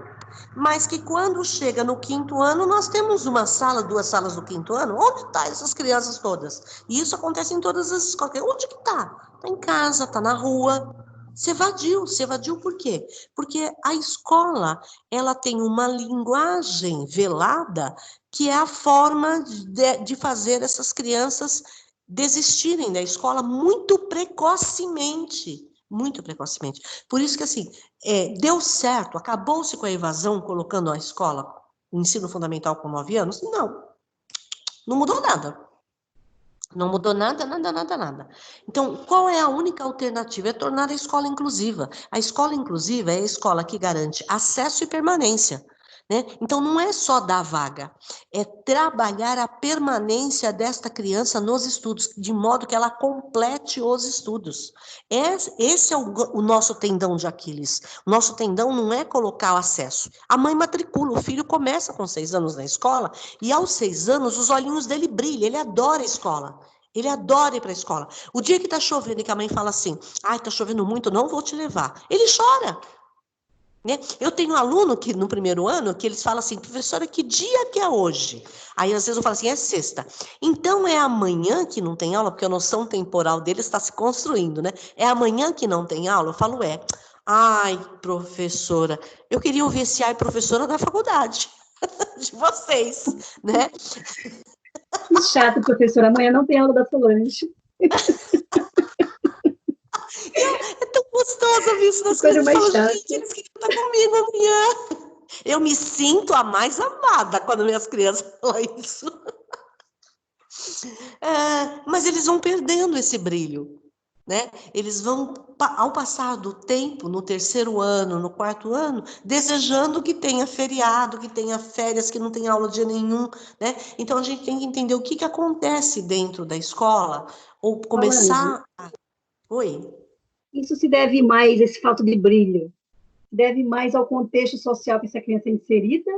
mas que quando chega no quinto ano, nós temos uma sala, 2 salas no quinto ano. Onde estão essas crianças todas? E isso acontece em todas as escolas. Onde que está? Está em casa, está na rua. Se evadiu por quê? Porque a escola, ela tem uma linguagem velada que é a forma de fazer essas crianças desistirem da escola muito precocemente. Muito precocemente. Por isso que, assim, deu certo, acabou-se com a evasão, colocando a escola, o ensino fundamental com 9 anos? Não mudou nada. Não mudou nada. Então, qual é a única alternativa? É tornar a escola inclusiva. A escola inclusiva é a escola que garante acesso e permanência. Né? Então, não é só dar vaga, é trabalhar a permanência desta criança nos estudos, de modo que ela complete os estudos. Esse é o nosso tendão de Aquiles. O nosso tendão não é colocar o acesso. A mãe matricula, o filho começa com 6 anos na escola, e aos 6 anos os olhinhos dele brilham, ele adora a escola. Ele adora ir para a escola. O dia que está chovendo e que a mãe fala assim, está chovendo muito, não vou te levar. Ele chora. Né? Eu tenho um aluno que no primeiro ano que eles falam assim, professora, que dia que é hoje? Aí às vezes eu falo assim, é sexta. Então é amanhã que não tem aula, porque a noção temporal deles está se construindo, né? É amanhã que não tem aula? Eu falo, ai, professora, eu queria ouvir esse ai, professora, da faculdade de vocês, né? Que chato, professora, amanhã não tem aula da Solange. É tão gostoso ouvir isso das coisas. Eu falo, gente, eles queriam estar comigo amanhã. Eu me sinto a mais amada quando minhas crianças falam isso. Mas eles vão perdendo esse brilho, né? Eles vão, ao passar do tempo, no terceiro ano, no quarto ano, desejando que tenha feriado, que tenha férias, que não tenha aula dia nenhum, né? Então, a gente tem que entender o que acontece dentro da escola, ou começar... Oi? Isso se deve mais, esse falta de brilho, deve mais ao contexto social que essa criança é inserida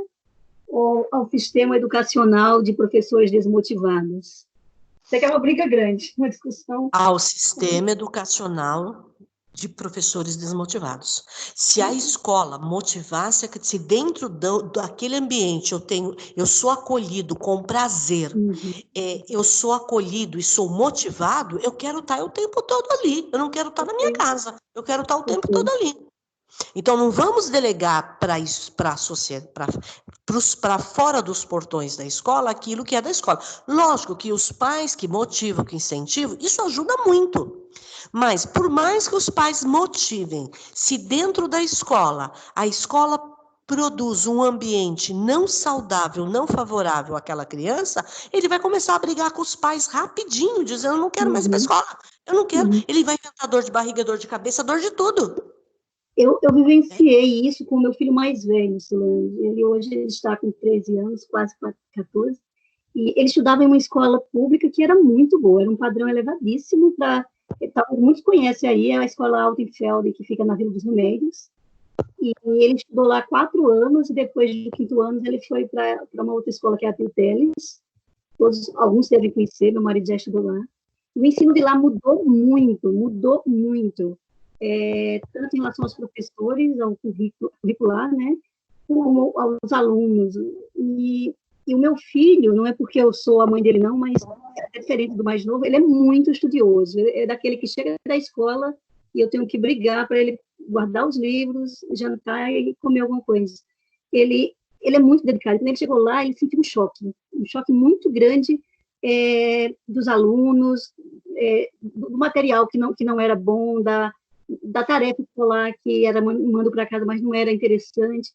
ou ao sistema educacional de professores desmotivados? Isso aqui é uma briga grande, uma discussão. Ao sistema educacional de professores desmotivados. Se a escola motivasse, se dentro daquele ambiente eu sou acolhido com prazer, eu sou acolhido e sou motivado, eu quero estar o tempo todo ali. Eu não quero estar na minha casa, eu quero estar o tempo todo ali. Então, não vamos delegar para fora dos portões da escola aquilo que é da escola. Lógico que os pais que motivam, que incentivam, isso ajuda muito. Mas, por mais que os pais motivem, se dentro da escola, a escola produz um ambiente não saudável, não favorável àquela criança, ele vai começar a brigar com os pais rapidinho, dizendo, eu não quero mais ir para a escola, eu não quero. Ele vai inventar dor de barriga, dor de cabeça, dor de tudo. Eu vivenciei isso com o meu filho mais velho, Solange. Ele hoje está com 13 anos, quase 14, e ele estudava em uma escola pública que era muito boa, era um padrão elevadíssimo para... Muitos conhecem aí a escola Altenfeld, que fica na Vila dos Remédios, e ele estudou lá 4 anos, e depois do 5º ano ele foi para uma outra escola, que é a Pilteles. Alguns devem conhecer, meu marido já estudou lá. O ensino de lá mudou muito. Tanto em relação aos professores, ao curricular, né, como aos alunos. E E o meu filho, não é porque eu sou a mãe dele não, mas é diferente do mais novo, ele é muito estudioso, ele é daquele que chega da escola e eu tenho que brigar para ele guardar os livros, jantar e comer alguma coisa. Ele é muito dedicado. Quando ele chegou lá, ele sentiu um choque muito grande dos alunos, do material que não era bom, da tarefa escolar que era mando para casa, mas não era interessante.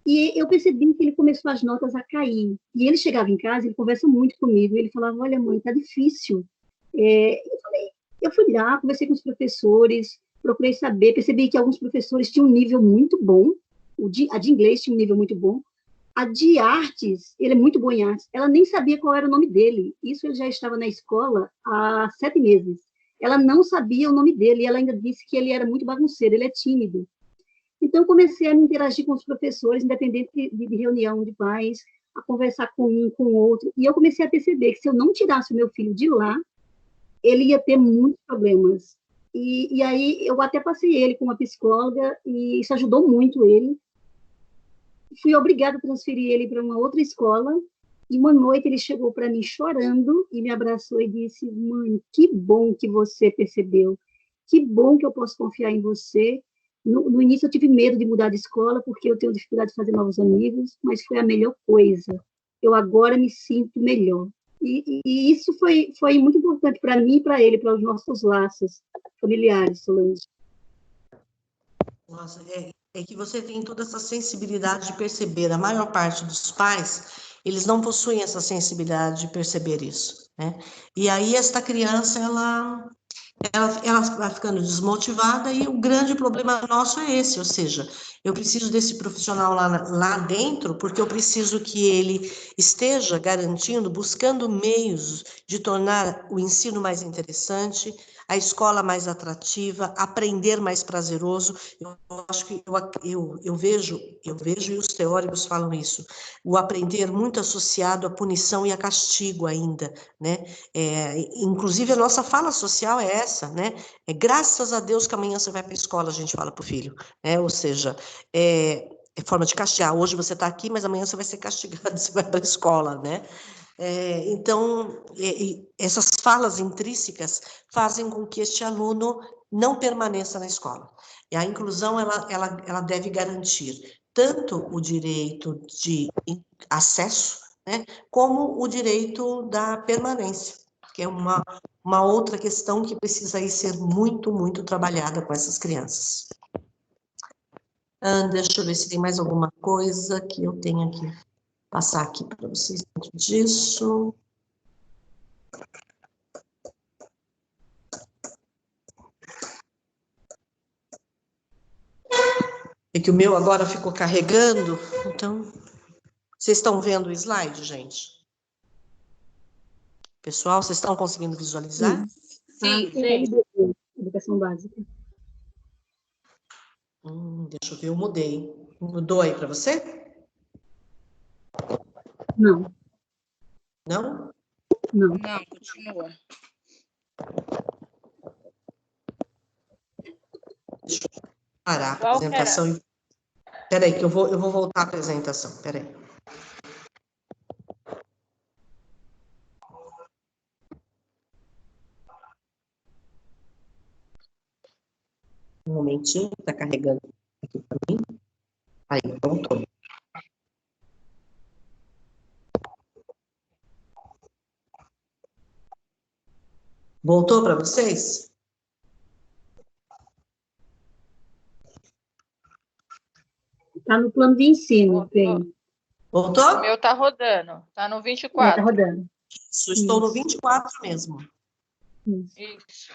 E eu percebi que ele começou as notas a cair. E ele chegava em casa, ele conversa muito comigo, ele falava, olha, mãe, tá difícil. Eu fui lá, conversei com os professores, procurei saber, percebi que alguns professores tinham um nível muito bom, a de inglês tinha um nível muito bom, a de artes, ele é muito bom em artes, ela nem sabia qual era o nome dele. Isso ele já estava na escola há 7 meses. Ela não sabia o nome dele, e ela ainda disse que ele era muito bagunceiro, ele é tímido. Então, eu comecei a me interagir com os professores, independente de reunião de pais, a conversar com um, com o outro, e eu comecei a perceber que se eu não tirasse o meu filho de lá, ele ia ter muitos problemas. E aí, eu até passei ele com uma psicóloga, e isso ajudou muito ele. Fui obrigada a transferir ele para uma outra escola, e uma noite ele chegou para mim chorando, e me abraçou e disse, mãe, que bom que você percebeu, que bom que eu posso confiar em você. No início eu tive medo de mudar de escola, porque eu tenho dificuldade de fazer novos amigos, mas foi a melhor coisa. Eu agora me sinto melhor. E isso foi muito importante para mim e para ele, para os nossos laços familiares, Solange. Nossa, é que você tem toda essa sensibilidade de perceber. A maior parte dos pais, eles não possuem essa sensibilidade de perceber isso, né? E aí esta criança, ela vai ficando desmotivada e o grande problema nosso é esse, ou seja, eu preciso desse profissional lá dentro porque eu preciso que ele esteja garantindo, buscando meios de tornar o ensino mais interessante, a escola mais atrativa, aprender mais prazeroso. Eu acho que eu vejo, e os teóricos falam isso, o aprender muito associado à punição e a castigo ainda, né? Inclusive a nossa fala social é essa, né? Graças a Deus que amanhã você vai para a escola, a gente fala para o filho, né? Ou seja, é forma de castigar. Hoje você está aqui, mas amanhã você vai ser castigado, você vai para a escola, né? Então, essas falas intrínsecas fazem com que este aluno não permaneça na escola. E a inclusão, ela deve garantir tanto o direito de acesso, né, como o direito da permanência, que é uma outra questão que precisa aí ser muito, muito trabalhada com essas crianças. Deixa eu ver se tem mais alguma coisa que eu tenha que passar aqui para vocês dentro disso. É que o meu agora ficou carregando, então... Vocês estão vendo o slide, gente? Pessoal, vocês estão conseguindo visualizar? Sim. Educação básica. Deixa eu ver, eu mudei. Mudou aí para você? Não. Não? Não. Não, continua. Deixa eu parar a Qual apresentação. Espera aí, que eu vou voltar à apresentação. Espera aí. Um momentinho, está carregando aqui para mim. Aí, voltou. Voltou para vocês? Está no plano de ensino, bem. Voltou? O meu está rodando, está no 24. Está rodando. Isso, estou no 24 mesmo. Isso.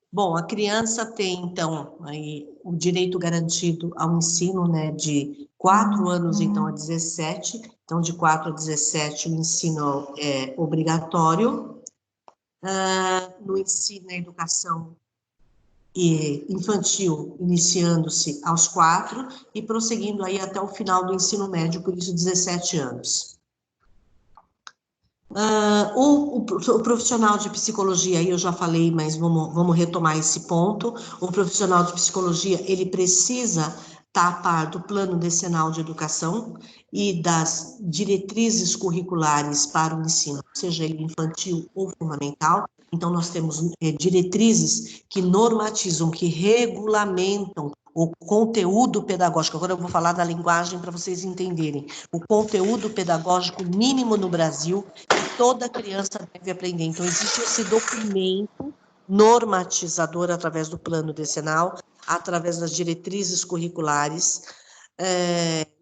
Bom, a criança tem, então, aí, o direito garantido ao ensino, né, de 4 anos, então, a 17. Então, de 4 a 17, o ensino é obrigatório. No ensino, na educação infantil, iniciando-se aos 4 e prosseguindo aí até o final do ensino médio, por isso 17 anos. O profissional de psicologia, aí eu já falei, mas vamos retomar esse ponto. O profissional de psicologia, ele precisa está a par do Plano Decenal de Educação e das diretrizes curriculares para o ensino, seja ele infantil ou fundamental. Então, nós temos diretrizes que normatizam, que regulamentam o conteúdo pedagógico. Agora eu vou falar da linguagem para vocês entenderem. O conteúdo pedagógico mínimo no Brasil que toda criança deve aprender. Então, existe esse documento normatizador através do Plano Decenal, através das diretrizes curriculares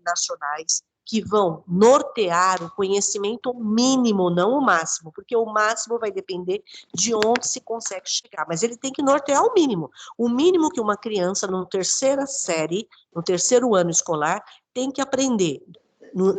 nacionais, que vão nortear o conhecimento mínimo, não o máximo, porque o máximo vai depender de onde se consegue chegar, mas ele tem que nortear o mínimo que uma criança, na terceira série, no terceiro ano escolar, tem que aprender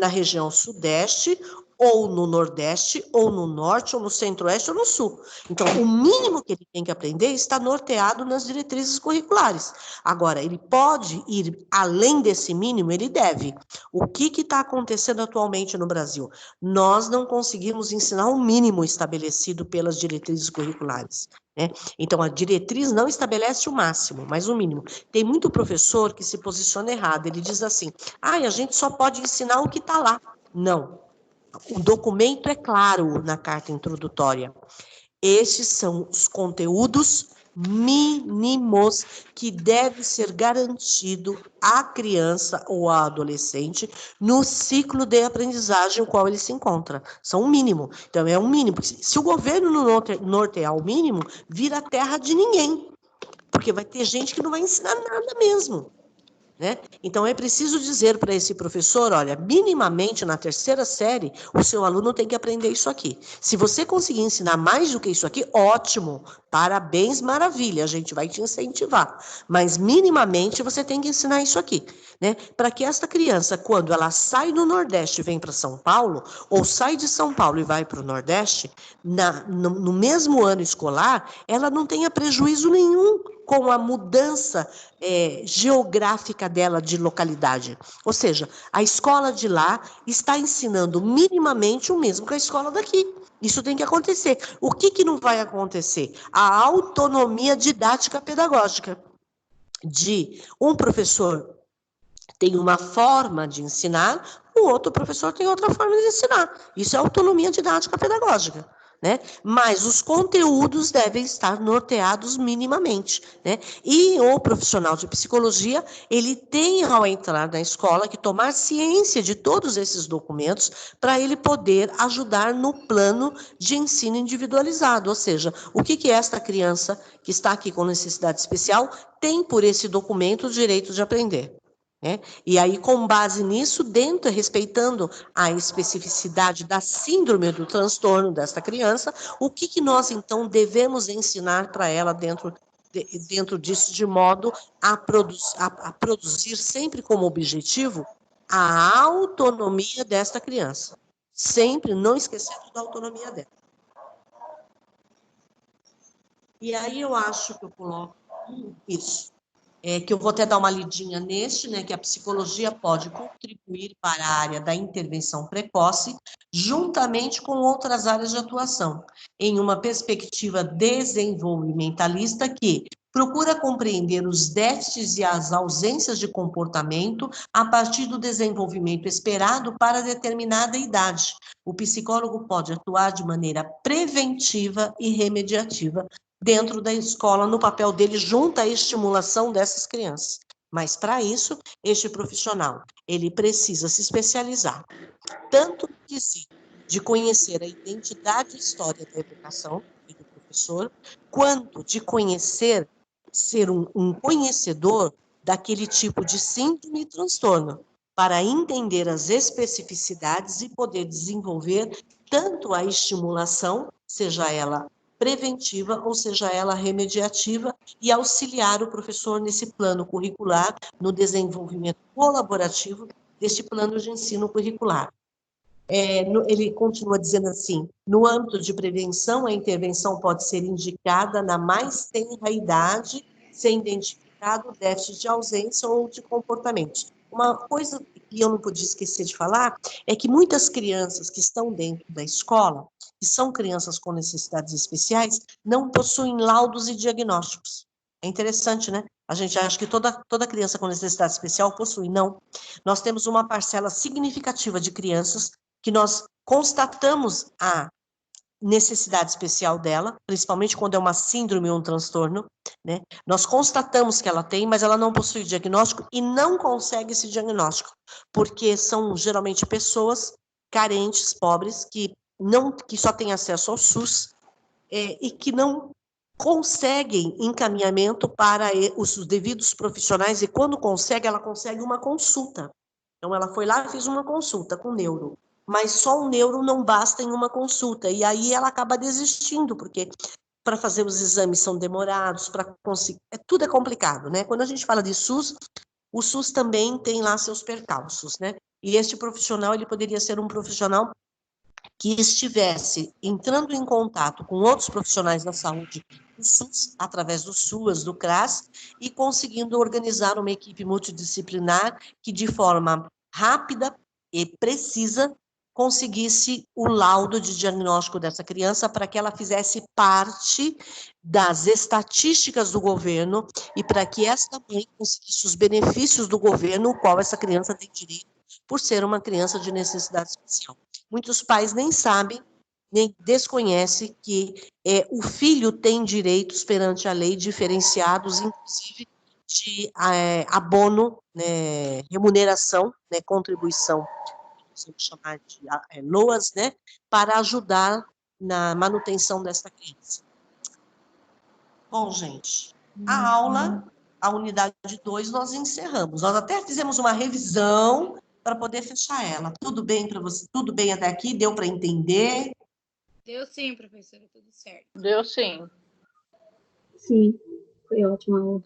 na região sudeste, ou no nordeste, ou no norte, ou no centro-oeste, ou no sul. Então, o mínimo que ele tem que aprender está norteado nas diretrizes curriculares. Agora, ele pode ir além desse mínimo, ele deve. O que está acontecendo atualmente no Brasil? Nós não conseguimos ensinar o mínimo estabelecido pelas diretrizes curriculares, né? Então, a diretriz não estabelece o máximo, mas o mínimo. Tem muito professor que se posiciona errado, ele diz assim, a gente só pode ensinar o que está lá. Não. O documento é claro na carta introdutória. Estes são os conteúdos mínimos que deve ser garantido à criança ou ao adolescente no ciclo de aprendizagem no qual ele se encontra. São um mínimo. Então, é um mínimo. Se o governo não nortear o mínimo, vira terra de ninguém. Porque vai ter gente que não vai ensinar nada mesmo. Né? Então, é preciso dizer para esse professor, olha, minimamente na terceira série, o seu aluno tem que aprender isso aqui. Se você conseguir ensinar mais do que isso aqui, ótimo, parabéns, maravilha, a gente vai te incentivar. Mas, minimamente, você tem que ensinar isso aqui. Né? Para que esta criança, quando ela sai do Nordeste e vem para São Paulo, ou sai de São Paulo e vai para o Nordeste, no mesmo ano escolar, ela não tenha prejuízo nenhum com a mudança geográfica dela de localidade. Ou seja, a escola de lá está ensinando minimamente o mesmo que a escola daqui. Isso tem que acontecer. O que não vai acontecer? A autonomia didática pedagógica. De um professor tem uma forma de ensinar, o outro professor tem outra forma de ensinar. Isso é autonomia didática pedagógica. Né? Mas os conteúdos devem estar norteados minimamente, né? E o profissional de psicologia, ele tem, ao entrar na escola, que tomar ciência de todos esses documentos para ele poder ajudar no plano de ensino individualizado, ou seja, o que esta criança que está aqui com necessidade especial tem por esse documento o direito de aprender. Né? E aí, com base nisso, respeitando a especificidade da síndrome do transtorno desta criança, o que nós, então, devemos ensinar para ela dentro disso, de modo a produzir sempre como objetivo a autonomia desta criança. Sempre não esquecendo da autonomia dela. E aí eu acho que eu coloco isso. Que eu vou até dar uma lidinha neste, né, que a psicologia pode contribuir para a área da intervenção precoce, juntamente com outras áreas de atuação, em uma perspectiva desenvolvimentalista que procura compreender os déficits e as ausências de comportamento a partir do desenvolvimento esperado para determinada idade. O psicólogo pode atuar de maneira preventiva e remediativa dentro da escola, no papel dele, junto à estimulação dessas crianças. Mas, para isso, este profissional, ele precisa se especializar, tanto no quesito de conhecer a identidade e história da educação e do professor, quanto de conhecer, ser um conhecedor daquele tipo de síndrome e transtorno, para entender as especificidades e poder desenvolver tanto a estimulação, seja ela preventiva, ou seja ela remediativa, e auxiliar o professor nesse plano curricular, no desenvolvimento colaborativo deste plano de ensino curricular. Ele continua dizendo assim, no âmbito de prevenção, a intervenção pode ser indicada na mais tenra idade, sem identificado déficit de ausência ou de comportamento. Uma coisa que eu não podia esquecer de falar é que muitas crianças que estão dentro da escola, que são crianças com necessidades especiais, não possuem laudos e diagnósticos. É interessante, né? A gente acha que toda criança com necessidade especial possui. Não. Nós temos uma parcela significativa de crianças que nós constatamos a necessidade especial dela, principalmente quando é uma síndrome ou um transtorno, né? Nós constatamos que ela tem, mas ela não possui diagnóstico e não consegue esse diagnóstico, porque são geralmente pessoas carentes, pobres, que só têm acesso ao SUS e que não conseguem encaminhamento para os devidos profissionais, e quando consegue, ela consegue uma consulta. Então, ela foi lá e fez uma consulta com o neuro, mas só o neuro não basta em uma consulta, e aí ela acaba desistindo, porque para fazer os exames são demorados, para conseguir... tudo é complicado, né? Quando a gente fala de SUS, o SUS também tem lá seus percalços, né? E este profissional, ele poderia ser um profissional que estivesse entrando em contato com outros profissionais da saúde do SUS, através do SUAS, do CRAS, e conseguindo organizar uma equipe multidisciplinar que, de forma rápida e precisa, conseguisse o laudo de diagnóstico dessa criança para que ela fizesse parte das estatísticas do governo e para que esta mãe conseguisse os benefícios do governo, o qual essa criança tem direito, por ser uma criança de necessidade especial. Muitos pais nem sabem, nem desconhecem que o filho tem direitos perante a lei diferenciados, inclusive de abono, né, remuneração, né, contribuição, vamos chamar de LOAS, né, para ajudar na manutenção dessa criança. Bom, gente, a aula, a unidade 2, nós encerramos. Nós até fizemos uma revisão para poder fechar ela. Tudo bem para você? Tudo bem até aqui? Deu para entender? Deu sim, professora, tudo certo. Deu sim. Sim, foi ótima aula.